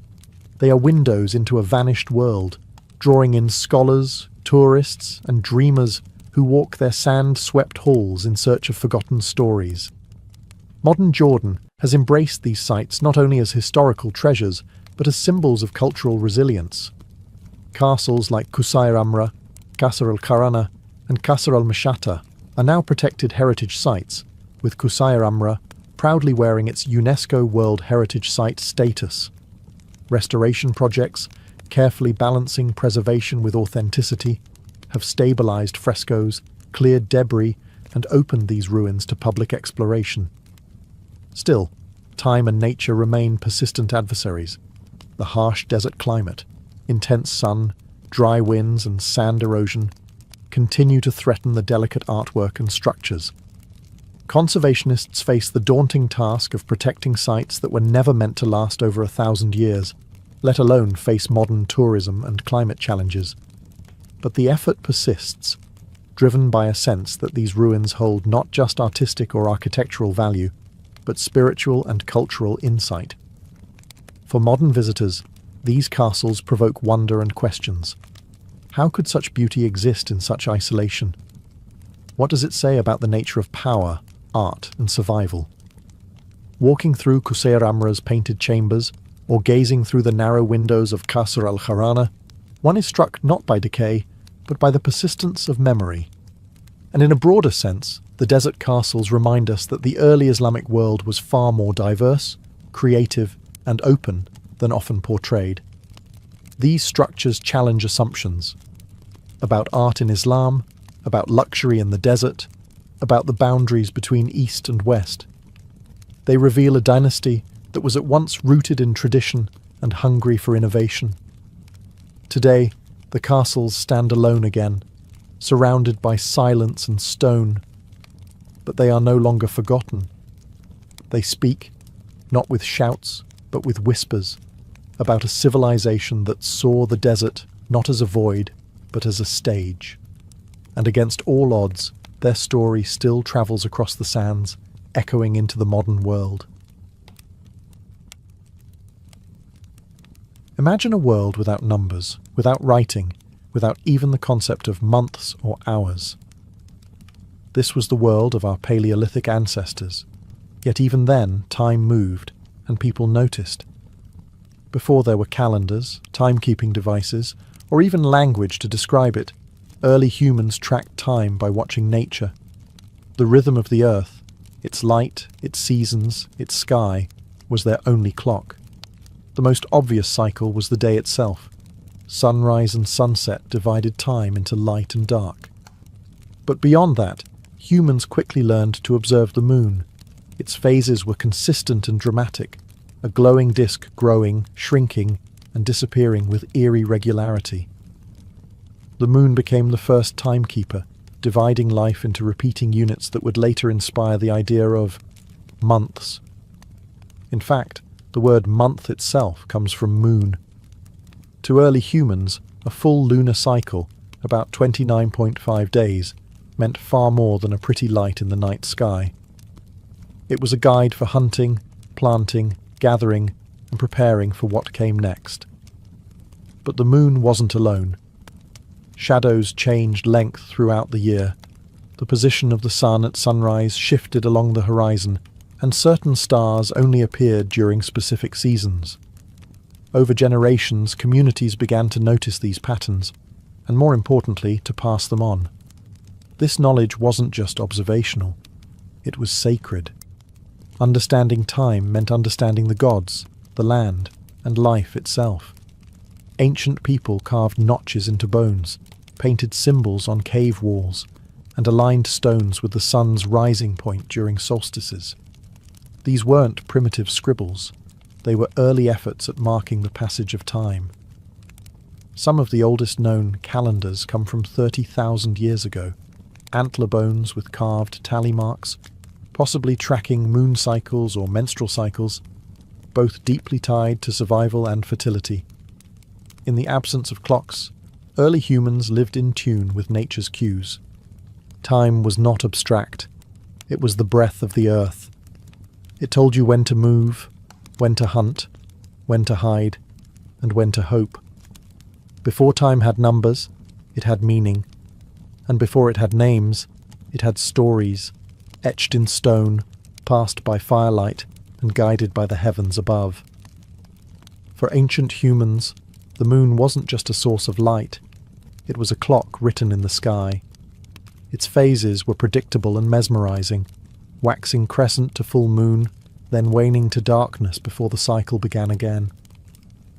They are windows into a vanished world, drawing in scholars, tourists, and dreamers who walk their sand-swept halls in search of forgotten stories. Modern Jordan has embraced these sites not only as historical treasures, but as symbols of cultural resilience. Castles like Qusayr Amra, Qasr al-Kharana, and Qasr al-Mashata are now protected heritage sites, with Qusayr Amra proudly wearing its UNESCO World Heritage Site status. Restoration projects, carefully balancing preservation with authenticity, have stabilized frescoes, cleared debris, and opened these ruins to public exploration. Still, time and nature remain persistent adversaries. The harsh desert climate, intense sun, dry winds, and sand erosion continue to threaten the delicate artwork and structures. Conservationists face the daunting task of protecting sites that were never meant to last over 1,000 years, let alone face modern tourism and climate challenges. But the effort persists, driven by a sense that these ruins hold not just artistic or architectural value, but spiritual and cultural insight. For modern visitors, these castles provoke wonder and questions. How could such beauty exist in such isolation? What does it say about the nature of power, art, and survival? Walking through Qusayr Amra's painted chambers, or gazing through the narrow windows of Qasr al-Kharana, one is struck not by decay, but by the persistence of memory. And in a broader sense, the desert castles remind us that the early Islamic world was far more diverse, creative, and open than often portrayed. These structures challenge assumptions about art in Islam, about luxury in the desert, about the boundaries between East and West. They reveal a dynasty that was at once rooted in tradition and hungry for innovation. Today, The castles stand alone again, surrounded by silence and stone. But they are no longer forgotten. They speak, not with shouts, but with whispers, about a civilization that saw the desert not as a void, but as a stage. And against all odds, their story still travels across the sands, echoing into the modern world. Imagine a world without numbers, without writing, without even the concept of months or hours. This was the world of our Paleolithic ancestors, yet even then time moved and people noticed. Before there were calendars, timekeeping devices, or even language to describe it, early humans tracked time by watching nature. The rhythm of the earth, its light, its seasons, its sky, was their only clock. The most obvious cycle was the day itself. Sunrise and sunset divided time into light and dark. But beyond that, humans quickly learned to observe the moon. Its phases were consistent and dramatic, a glowing disk growing, shrinking, and disappearing with eerie regularity. The moon became the first timekeeper, dividing life into repeating units that would later inspire the idea of months. In fact, the word month itself comes from moon. To early humans, a full lunar cycle, about 29.5 days, meant far more than a pretty light in the night sky. It was a guide for hunting, planting, gathering, and preparing for what came next. But the moon wasn't alone. Shadows changed length throughout the year. The position of the sun at sunrise shifted along the horizon, and certain stars only appeared during specific seasons. Over generations, communities began to notice these patterns, and more importantly, to pass them on. This knowledge wasn't just observational, it was sacred. Understanding time meant understanding the gods, the land, and life itself. Ancient people carved notches into bones, painted symbols on cave walls, and aligned stones with the sun's rising point during solstices. These weren't primitive scribbles, they were early efforts at marking the passage of time. Some of the oldest known calendars come from 30,000 years ago, antler bones with carved tally marks, possibly tracking moon cycles or menstrual cycles, both deeply tied to survival and fertility. In the absence of clocks, early humans lived in tune with nature's cues. Time was not abstract, it was the breath of the earth. It told you when to move, when to hunt, when to hide, and when to hope. Before time had numbers, it had meaning, and before it had names, it had stories, etched in stone, passed by firelight, and guided by the heavens above. For ancient humans, the moon wasn't just a source of light, it was a clock written in the sky. Its phases were predictable and mesmerizing, waxing crescent to full moon, then waning to darkness before the cycle began again.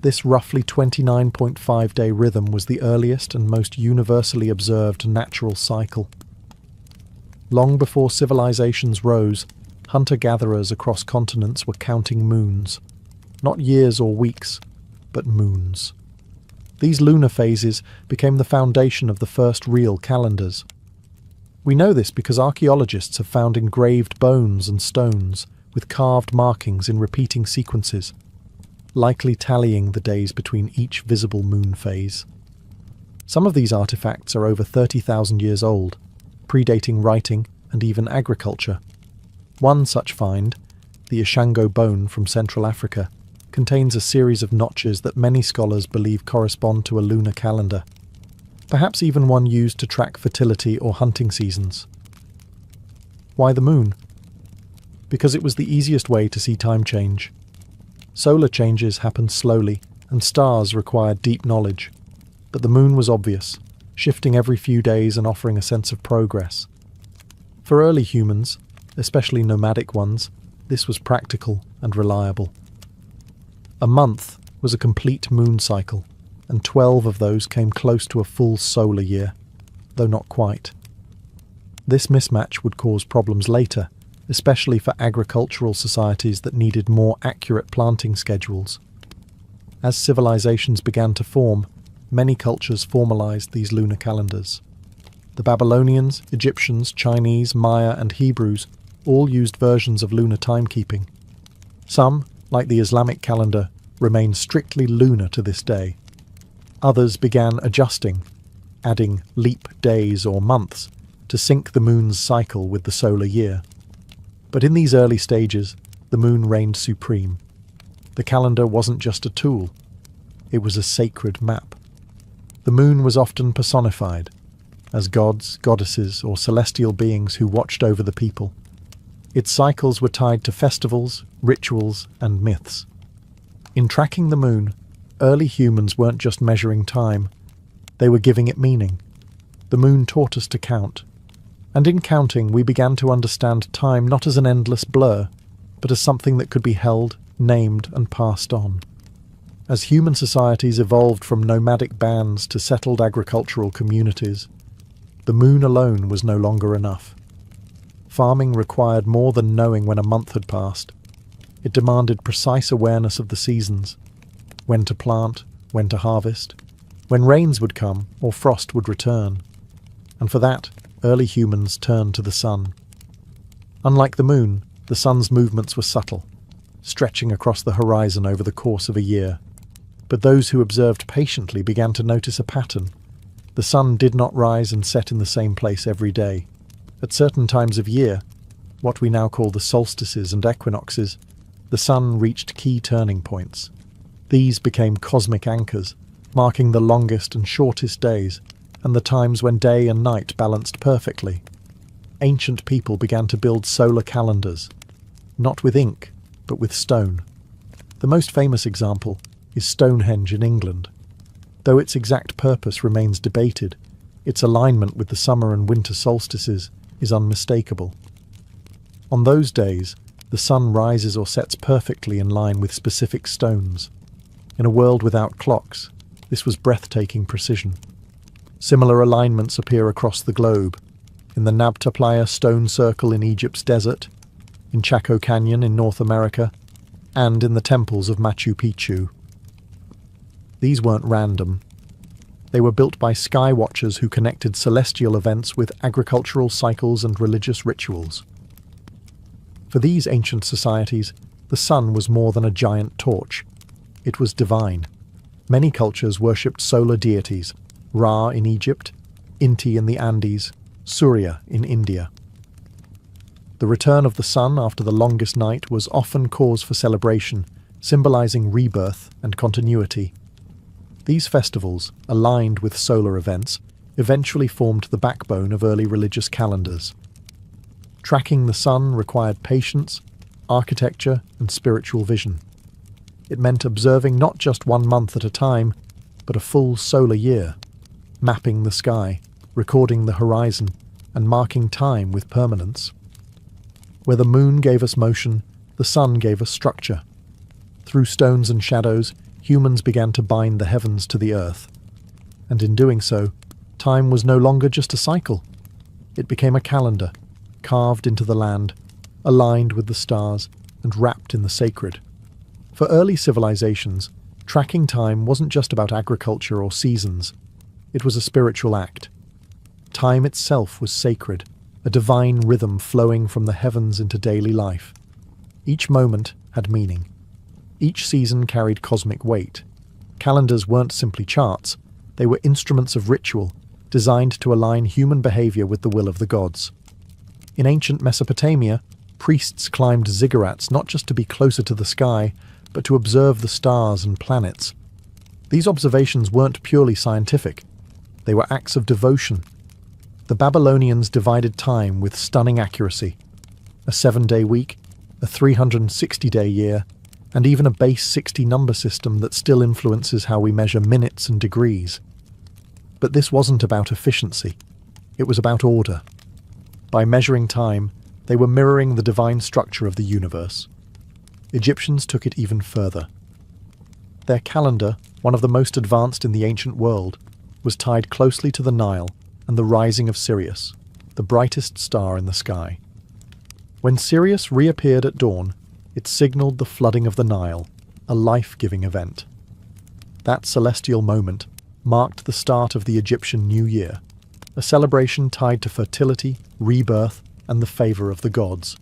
This roughly 29.5-day rhythm was the earliest and most universally observed natural cycle. Long before civilizations rose, hunter-gatherers across continents were counting moons. Not years or weeks, but moons. These lunar phases became the foundation of the first real calendars. We know this because archaeologists have found engraved bones and stones, with carved markings in repeating sequences, likely tallying the days between each visible moon phase. Some of these artifacts are over 30,000 years old, predating writing and even agriculture. One such find, the Ishango bone from Central Africa, contains a series of notches that many scholars believe correspond to a lunar calendar, perhaps even one used to track fertility or hunting seasons. Why the moon? Because it was the easiest way to see time change. Solar changes happened slowly, and stars required deep knowledge. But the moon was obvious, shifting every few days and offering a sense of progress. For early humans, especially nomadic ones, this was practical and reliable. A month was a complete moon cycle, and 12 of those came close to a full solar year, though not quite. This mismatch would cause problems later, especially for agricultural societies that needed more accurate planting schedules. As civilizations began to form, many cultures formalized these lunar calendars. The Babylonians, Egyptians, Chinese, Maya, and Hebrews all used versions of lunar timekeeping. Some, like the Islamic calendar, remain strictly lunar to this day. Others began adjusting, adding leap days or months to sync the moon's cycle with the solar year. But in these early stages, the moon reigned supreme. The calendar wasn't just a tool, it was a sacred map. The moon was often personified as gods, goddesses, or celestial beings who watched over the people. Its cycles were tied to festivals, rituals, and myths. In tracking the moon, early humans weren't just measuring time, they were giving it meaning. The moon taught us to count, and in counting we began to understand time not as an endless blur, but as something that could be held, named, and passed on. As human societies evolved from nomadic bands to settled agricultural communities, the moon alone was no longer enough. Farming required more than knowing when a month had passed. It demanded precise awareness of the seasons, when to plant, when to harvest, when rains would come or frost would return. And for that, early humans turned to the sun. Unlike the moon, the sun's movements were subtle, stretching across the horizon over the course of a year. But those who observed patiently began to notice a pattern. The sun did not rise and set in the same place every day. At certain times of year, what we now call the solstices and equinoxes, the sun reached key turning points. These became cosmic anchors, marking the longest and shortest days, and the times when day and night balanced perfectly. Ancient people began to build solar calendars, not with ink, but with stone. The most famous example is Stonehenge in England. Though its exact purpose remains debated, its alignment with the summer and winter solstices is unmistakable. On those days, the sun rises or sets perfectly in line with specific stones. In a world without clocks, this was breathtaking precision. Similar alignments appear across the globe, in the Nabta Playa stone circle in Egypt's desert, in Chaco Canyon in North America, and in the temples of Machu Picchu. These weren't random. They were built by sky watchers who connected celestial events with agricultural cycles and religious rituals. For these ancient societies, the sun was more than a giant torch. It was divine. Many cultures worshipped solar deities, Ra in Egypt, Inti in the Andes, Surya in India. The return of the sun after the longest night was often cause for celebration, symbolizing rebirth and continuity. These festivals, aligned with solar events, eventually formed the backbone of early religious calendars. Tracking the sun required patience, architecture, and spiritual vision. It meant observing not just 1 month at a time, but a full solar year, mapping the sky, recording the horizon, and marking time with permanence. Where the moon gave us motion, the sun gave us structure. Through stones and shadows, humans began to bind the heavens to the earth. And in doing so, time was no longer just a cycle. It became a calendar, carved into the land, aligned with the stars, and wrapped in the sacred. For early civilizations, tracking time wasn't just about agriculture or seasons. It was a spiritual act. Time itself was sacred, a divine rhythm flowing from the heavens into daily life. Each moment had meaning. Each season carried cosmic weight. Calendars weren't simply charts, they were instruments of ritual, designed to align human behavior with the will of the gods. In ancient Mesopotamia, priests climbed ziggurats not just to be closer to the sky, but to observe the stars and planets. These observations weren't purely scientific. They were acts of devotion. The Babylonians divided time with stunning accuracy. A 7-day week, a 360-day year, and even a base 60 number system that still influences how we measure minutes and degrees. But this wasn't about efficiency. It was about order. By measuring time, they were mirroring the divine structure of the universe. Egyptians took it even further. Their calendar, one of the most advanced in the ancient world, was tied closely to the Nile and the rising of Sirius, the brightest star in the sky. When Sirius reappeared at dawn, it signaled the flooding of the Nile, a life-giving event. That celestial moment, marked the start of the Egyptian New Year, a celebration tied to fertility, rebirth, and the favor of the gods.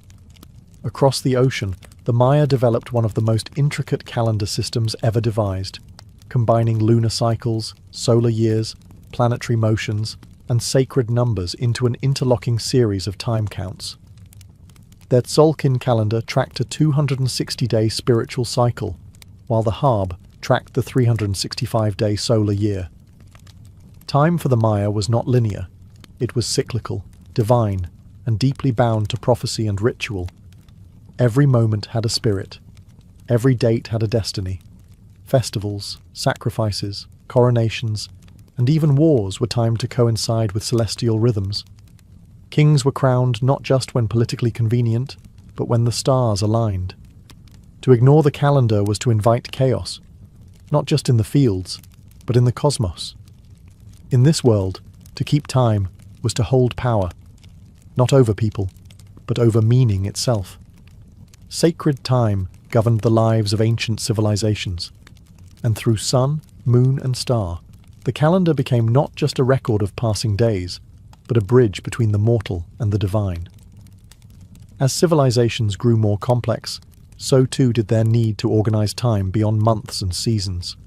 Across the ocean, the Maya developed one of the most intricate calendar systems ever devised, combining lunar cycles, solar years, planetary motions, and sacred numbers into an interlocking series of time counts. Their Tzolk'in calendar tracked a 260-day spiritual cycle, while the Harb tracked the 365-day solar year. Time for the Maya was not linear. It was cyclical, divine, and deeply bound to prophecy and ritual. Every moment had a spirit. Every date had a destiny. Festivals, sacrifices, coronations, and even wars were timed to coincide with celestial rhythms. Kings were crowned not just when politically convenient, but when the stars aligned. To ignore the calendar was to invite chaos, not just in the fields, but in the cosmos. In this world, to keep time was to hold power, not over people, but over meaning itself. Sacred time governed the lives of ancient civilizations, and through sun, moon, and star, the calendar became not just a record of passing days, but a bridge between the mortal and the divine. As civilizations grew more complex, so too did their need to organize time beyond months and seasons.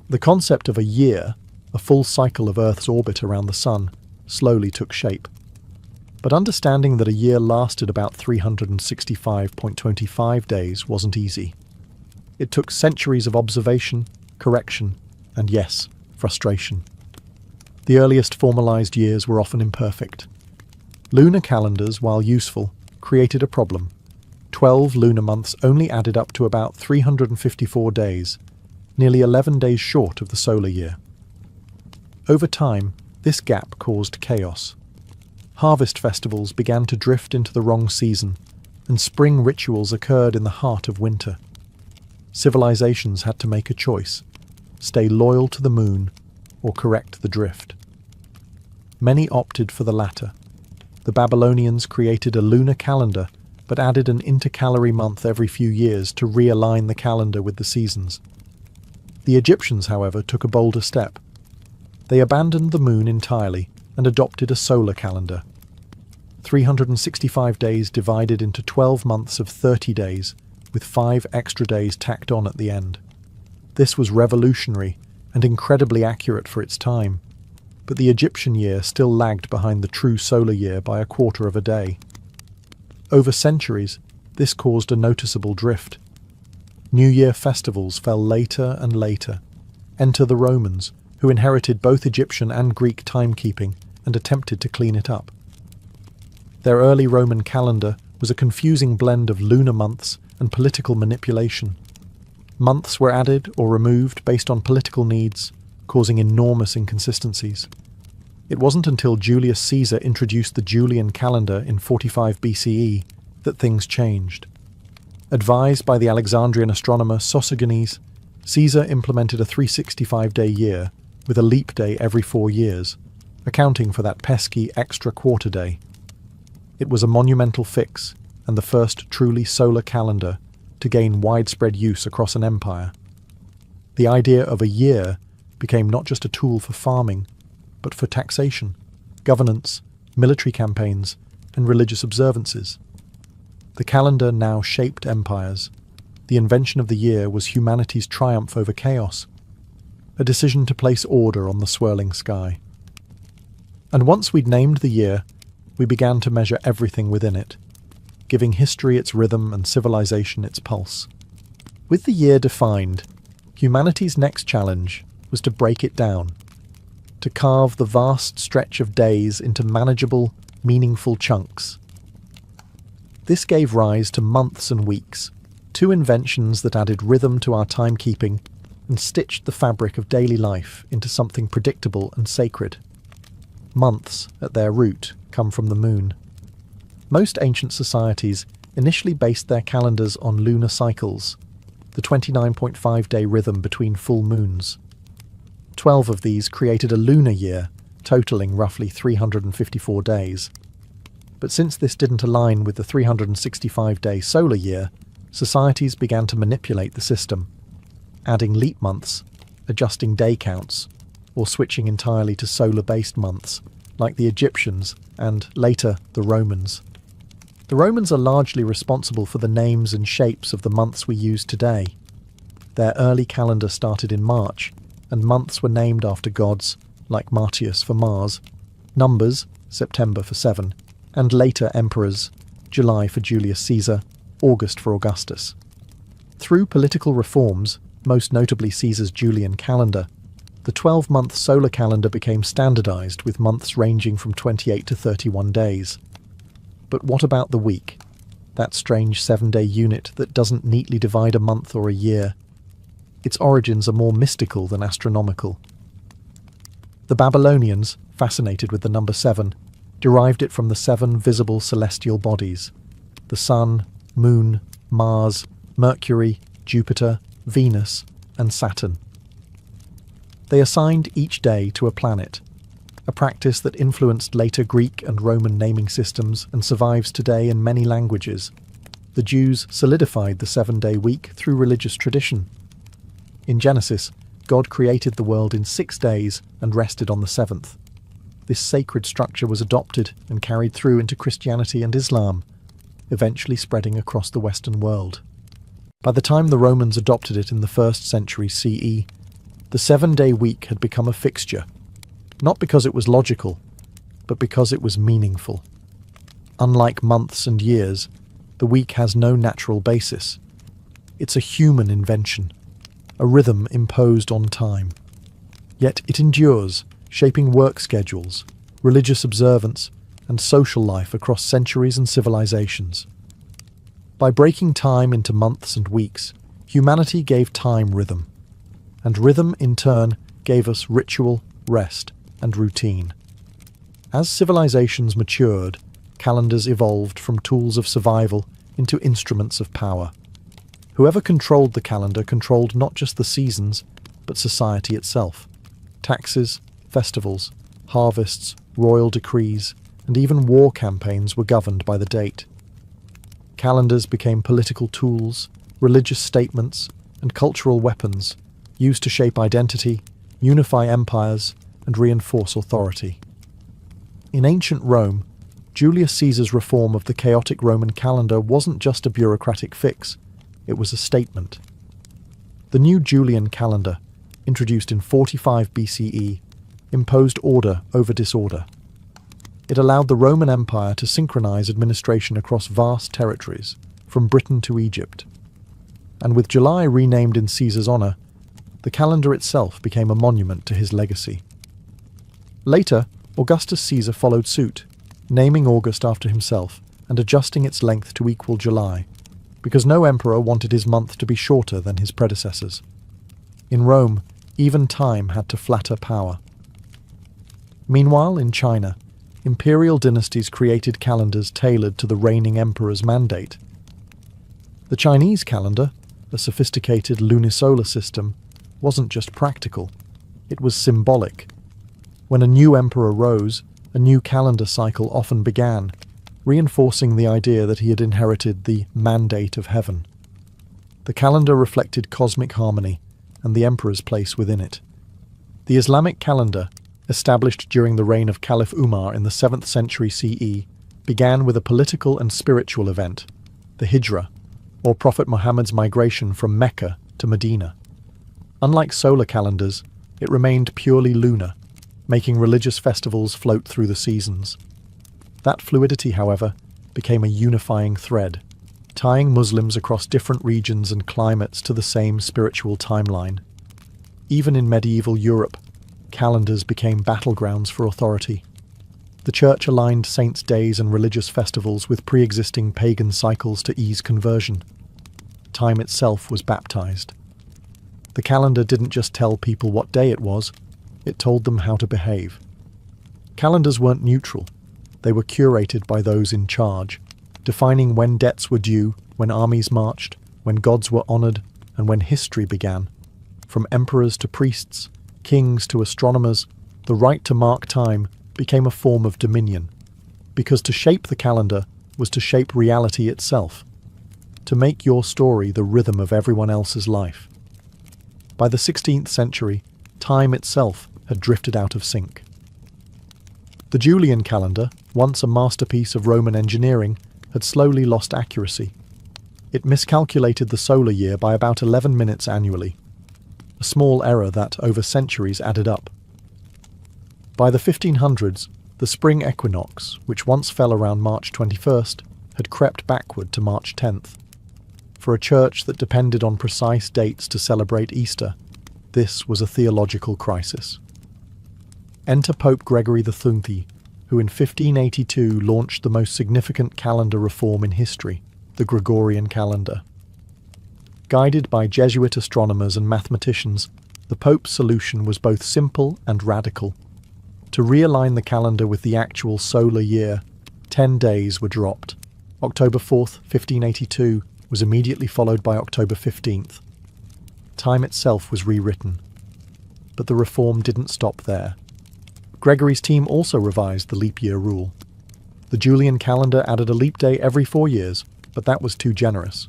The concept of a year, a full cycle of Earth's orbit around the Sun, slowly took shape. But understanding that a year lasted about 365.25 days wasn't easy. It took centuries of observation, correction, and yes, frustration. The earliest formalized years were often imperfect. Lunar calendars, while useful, created a problem. 12 lunar months only added up to about 354 days, nearly 11 days short of the solar year. Over time, this gap caused chaos. Harvest festivals began to drift into the wrong season, and spring rituals occurred in the heart of winter. Civilizations had to make a choice: stay loyal to the moon or correct the drift. Many opted for the latter. The Babylonians created a lunar calendar, but added an intercalary month every few years to realign the calendar with the seasons. The Egyptians, however, took a bolder step. They abandoned the moon entirely and adopted a solar calendar. 365 days divided into 12 months of 30 days, with 5 extra days tacked on at the end. This was revolutionary and incredibly accurate for its time, but the Egyptian year still lagged behind the true solar year by a quarter of a day. Over centuries, this caused a noticeable drift. New Year festivals fell later and later. Enter the Romans, who inherited both Egyptian and Greek timekeeping and attempted to clean it up. Their early Roman calendar was a confusing blend of lunar months and political manipulation. Months were added or removed based on political needs, causing enormous inconsistencies. It wasn't until Julius Caesar introduced the Julian calendar in 45 BCE that things changed. Advised by the Alexandrian astronomer Sosigenes, Caesar implemented a 365-day year with a leap day every 4 years, accounting for that pesky extra quarter day. It was a monumental fix and the first truly solar calendar to gain widespread use across an empire. The idea of a year became not just a tool for farming, but for taxation, governance, military campaigns, and religious observances. The calendar now shaped empires. The invention of the year was humanity's triumph over chaos, a decision to place order on the swirling sky. And once we'd named the year, we began to measure everything within it, giving history its rhythm and civilization its pulse. With the year defined, humanity's next challenge was to break it down, to carve the vast stretch of days into manageable, meaningful chunks. This gave rise to months and weeks, 2 inventions that added rhythm to our timekeeping and stitched the fabric of daily life into something predictable and sacred. Months, at their root, come from the moon. Most ancient societies initially based their calendars on lunar cycles, the 29.5-day rhythm between full moons. 12 of these created a lunar year, totaling roughly 354 days. But since this didn't align with the 365-day solar year, societies began to manipulate the system, adding leap months, adjusting day counts, or switching entirely to solar-based months, like the Egyptians and, later, the Romans. The Romans are largely responsible for the names and shapes of the months we use today. Their early calendar started in March, and months were named after gods, like Martius for Mars, numbers, September for 7, and later emperors, July for Julius Caesar, August for Augustus. Through political reforms, most notably Caesar's Julian calendar, the 12-month solar calendar became standardized with months ranging from 28 to 31 days. But what about the week? That strange 7-day unit that doesn't neatly divide a month or a year. Its origins are more mystical than astronomical. The Babylonians, fascinated with the number 7, derived it from the 7 visible celestial bodies: the Sun, Moon, Mars, Mercury, Jupiter, Venus, and Saturn. They assigned each day to a planet, a practice that influenced later Greek and Roman naming systems and survives today in many languages. The Jews solidified the 7-day week through religious tradition. In Genesis, God created the world in 6 days and rested on the 7th. This sacred structure was adopted and carried through into Christianity and Islam, eventually spreading across the Western world. By the time the Romans adopted it in the 1st century CE, the 7-day week had become a fixture, not because it was logical, but because it was meaningful. Unlike months and years, the week has no natural basis. It's a human invention, a rhythm imposed on time. Yet it endures, shaping work schedules, religious observance, and social life across centuries and civilizations. By breaking time into months and weeks, humanity gave time rhythm, and rhythm in turn gave us ritual, rest, and routine. As civilizations matured, calendars evolved from tools of survival into instruments of power. Whoever controlled the calendar controlled not just the seasons, but society itself. Taxes, festivals, harvests, royal decrees, and even war campaigns were governed by the date. Calendars became political tools, religious statements, and cultural weapons, used to shape identity, unify empires, and reinforce authority. In ancient Rome, Julius Caesar's reform of the chaotic Roman calendar wasn't just a bureaucratic fix, it was a statement. The new Julian calendar, introduced in 45 BCE, imposed order over disorder. It allowed the Roman Empire to synchronize administration across vast territories, from Britain to Egypt. And with July renamed in Caesar's honor, the calendar itself became a monument to his legacy. Later, Augustus Caesar followed suit, naming August after himself and adjusting its length to equal July, because no emperor wanted his month to be shorter than his predecessors. In Rome, even time had to flatter power. Meanwhile, in China, imperial dynasties created calendars tailored to the reigning emperor's mandate. The Chinese calendar, a sophisticated lunisolar system, wasn't just practical, it was symbolic. When a new emperor rose, a new calendar cycle often began, reinforcing the idea that he had inherited the mandate of heaven. The calendar reflected cosmic harmony and the emperor's place within it. The Islamic calendar, established during the reign of Caliph Umar in the 7th century CE, began with a political and spiritual event, the Hijra, or Prophet Muhammad's migration from Mecca to Medina. Unlike solar calendars, it remained purely lunar, making religious festivals float through the seasons. That fluidity, however, became a unifying thread, tying Muslims across different regions and climates to the same spiritual timeline. Even in medieval Europe, calendars became battlegrounds for authority. The Church aligned saints' days and religious festivals with pre-existing pagan cycles to ease conversion. Time itself was baptized. The calendar didn't just tell people what day it was, it told them how to behave. Calendars weren't neutral. They were curated by those in charge, defining when debts were due, when armies marched, when gods were honored, and when history began. From emperors to priests, kings to astronomers, the right to mark time became a form of dominion, because to shape the calendar was to shape reality itself, to make your story the rhythm of everyone else's life. By the 16th century, time itself had drifted out of sync. The Julian calendar, once a masterpiece of Roman engineering, had slowly lost accuracy. It miscalculated the solar year by about 11 minutes annually, a small error that, over centuries, added up. By the 1500s, the spring equinox, which once fell around March 21st, had crept backward to March 10th. For a church that depended on precise dates to celebrate Easter, this was a theological crisis. Enter Pope Gregory XIII, who in 1582 launched the most significant calendar reform in history, the Gregorian calendar. Guided by Jesuit astronomers and mathematicians, the Pope's solution was both simple and radical. To realign the calendar with the actual solar year, 10 days were dropped. October 4th, 1582, was immediately followed by October 15th. Time itself was rewritten. But the reform didn't stop there. Gregory's team also revised the leap year rule. The Julian calendar added a leap day every 4 years, but that was too generous.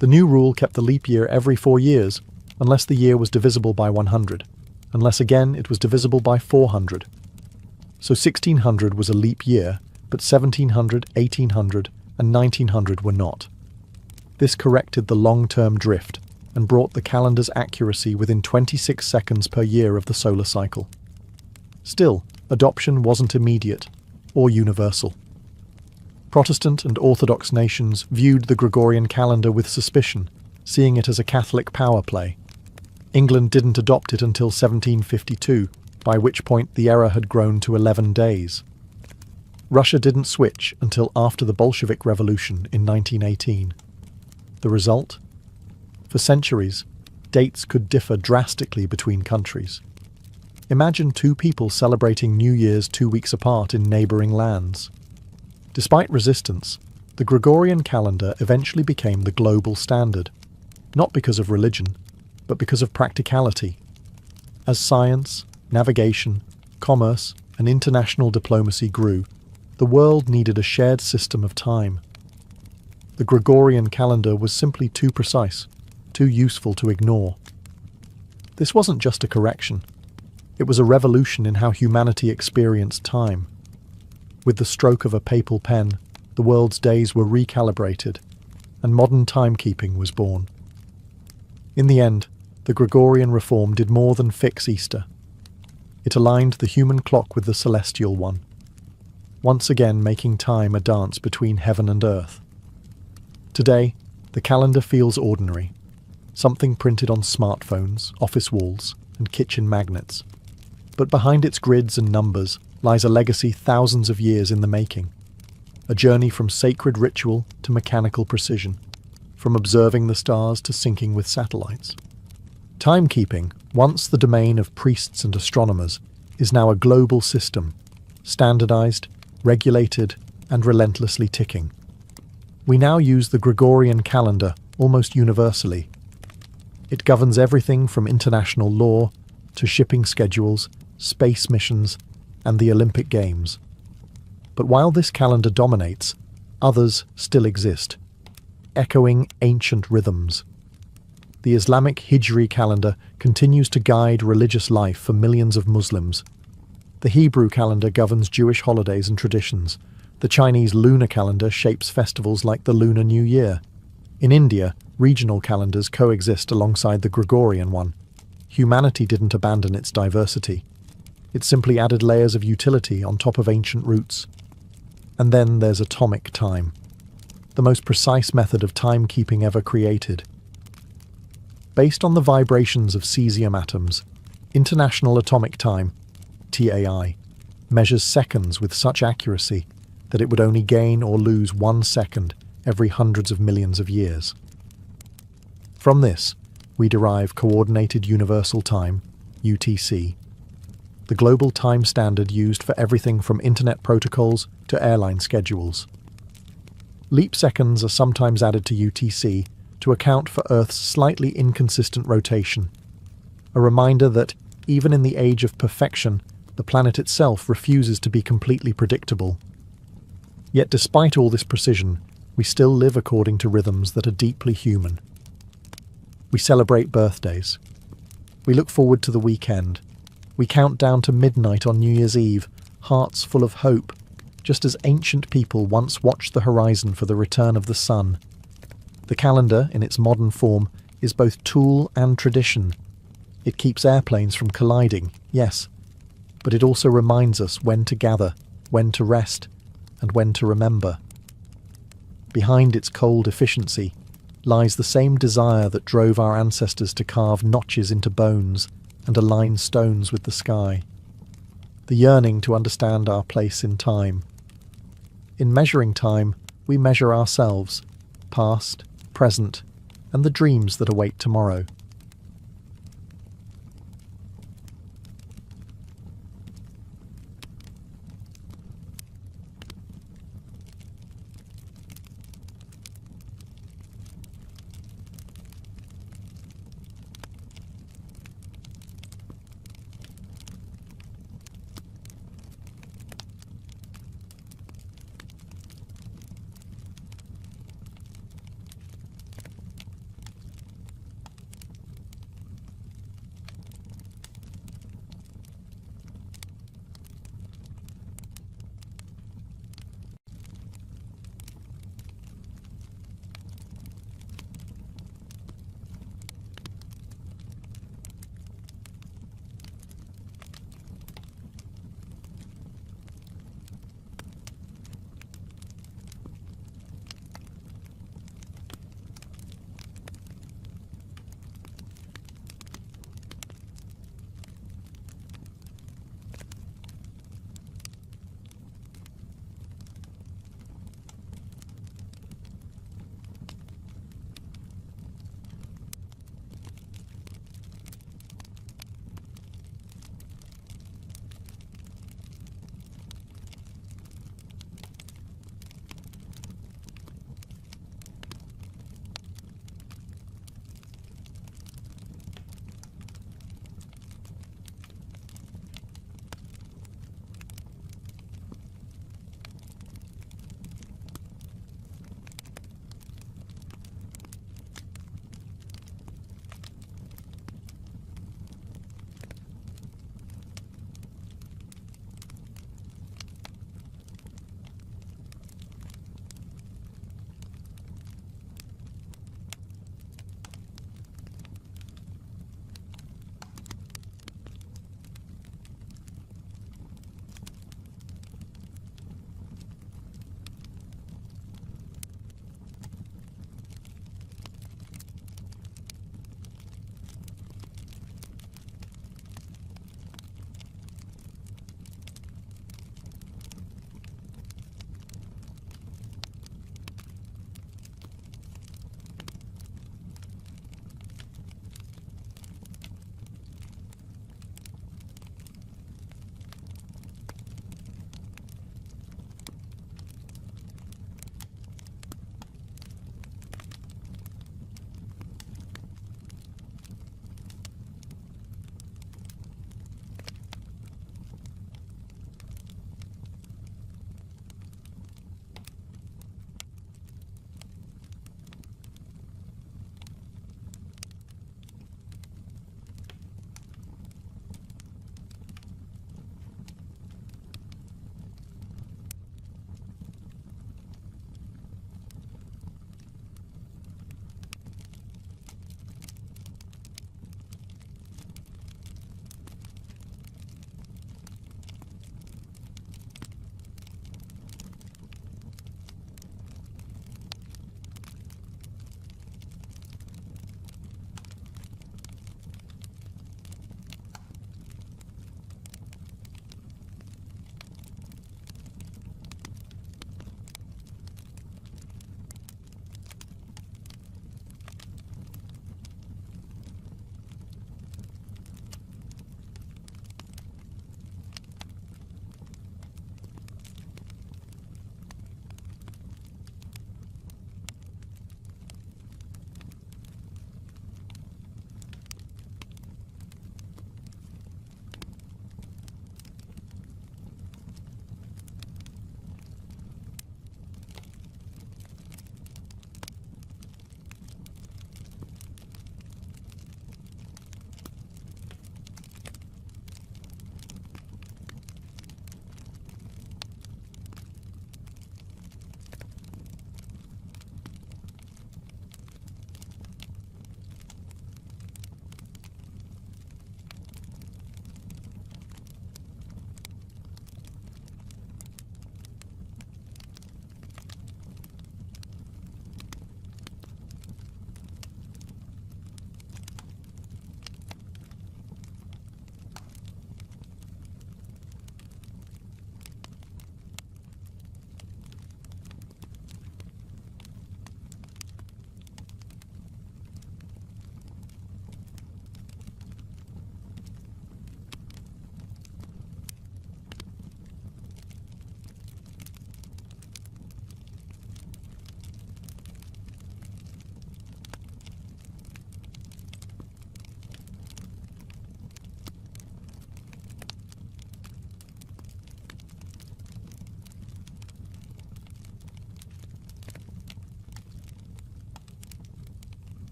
The new rule kept the leap year every 4 years, unless the year was divisible by 100, unless again it was divisible by 400. So 1600 was a leap year, but 1700, 1800, and 1900 were not. This corrected the long-term drift and brought the calendar's accuracy within 26 seconds per year of the solar cycle. Still, adoption wasn't immediate or universal. Protestant and Orthodox nations viewed the Gregorian calendar with suspicion, seeing it as a Catholic power play. England didn't adopt it until 1752, by which point the error had grown to 11 days. Russia didn't switch until after the Bolshevik Revolution in 1918. The result? For centuries, dates could differ drastically between countries. Imagine two people celebrating New Year's 2 weeks apart in neighbouring lands. Despite resistance, the Gregorian calendar eventually became the global standard, not because of religion, but because of practicality. As science, navigation, commerce, and international diplomacy grew, the world needed a shared system of time. The Gregorian calendar was simply too precise, too useful to ignore. This wasn't just a correction. It was a revolution in how humanity experienced time. With the stroke of a papal pen, the world's days were recalibrated, and modern timekeeping was born. In the end, the Gregorian reform did more than fix Easter. It aligned the human clock with the celestial one, once again making time a dance between heaven and earth. Today, the calendar feels ordinary, something printed on smartphones, office walls, and kitchen magnets. But behind its grids and numbers lies a legacy thousands of years in the making, a journey from sacred ritual to mechanical precision, from observing the stars to syncing with satellites. Timekeeping, once the domain of priests and astronomers, is now a global system, standardized, regulated, and relentlessly ticking. We now use the Gregorian calendar almost universally. It governs everything from international law to shipping schedules, space missions, and the Olympic Games. But while this calendar dominates, others still exist, echoing ancient rhythms. The Islamic Hijri calendar continues to guide religious life for millions of Muslims. The Hebrew calendar governs Jewish holidays and traditions. The Chinese lunar calendar shapes festivals like the Lunar New Year. In India, regional calendars coexist alongside the Gregorian one. Humanity didn't abandon its diversity. It simply added layers of utility on top of ancient roots. And then there's atomic time, the most precise method of timekeeping ever created. Based on the vibrations of cesium atoms, International Atomic Time, TAI, measures seconds with such accuracy that it would only gain or lose 1 second every hundreds of millions of years. From this, we derive Coordinated Universal Time, UTC, the global time standard used for everything from internet protocols to airline schedules. Leap seconds are sometimes added to UTC to account for Earth's slightly inconsistent rotation, a reminder that, even in the age of perfection, the planet itself refuses to be completely predictable. Yet despite all this precision, we still live according to rhythms that are deeply human. We celebrate birthdays. We look forward to the weekend. We count down to midnight on New Year's Eve, hearts full of hope, just as ancient people once watched the horizon for the return of the sun. The calendar, in its modern form, is both tool and tradition. It keeps airplanes from colliding, yes, but it also reminds us when to gather, when to rest, and when to remember. Behind its cold efficiency lies the same desire that drove our ancestors to carve notches into bones and align stones with the sky. The yearning to understand our place in time. In measuring time, we measure ourselves, past, present, and the dreams that await tomorrow.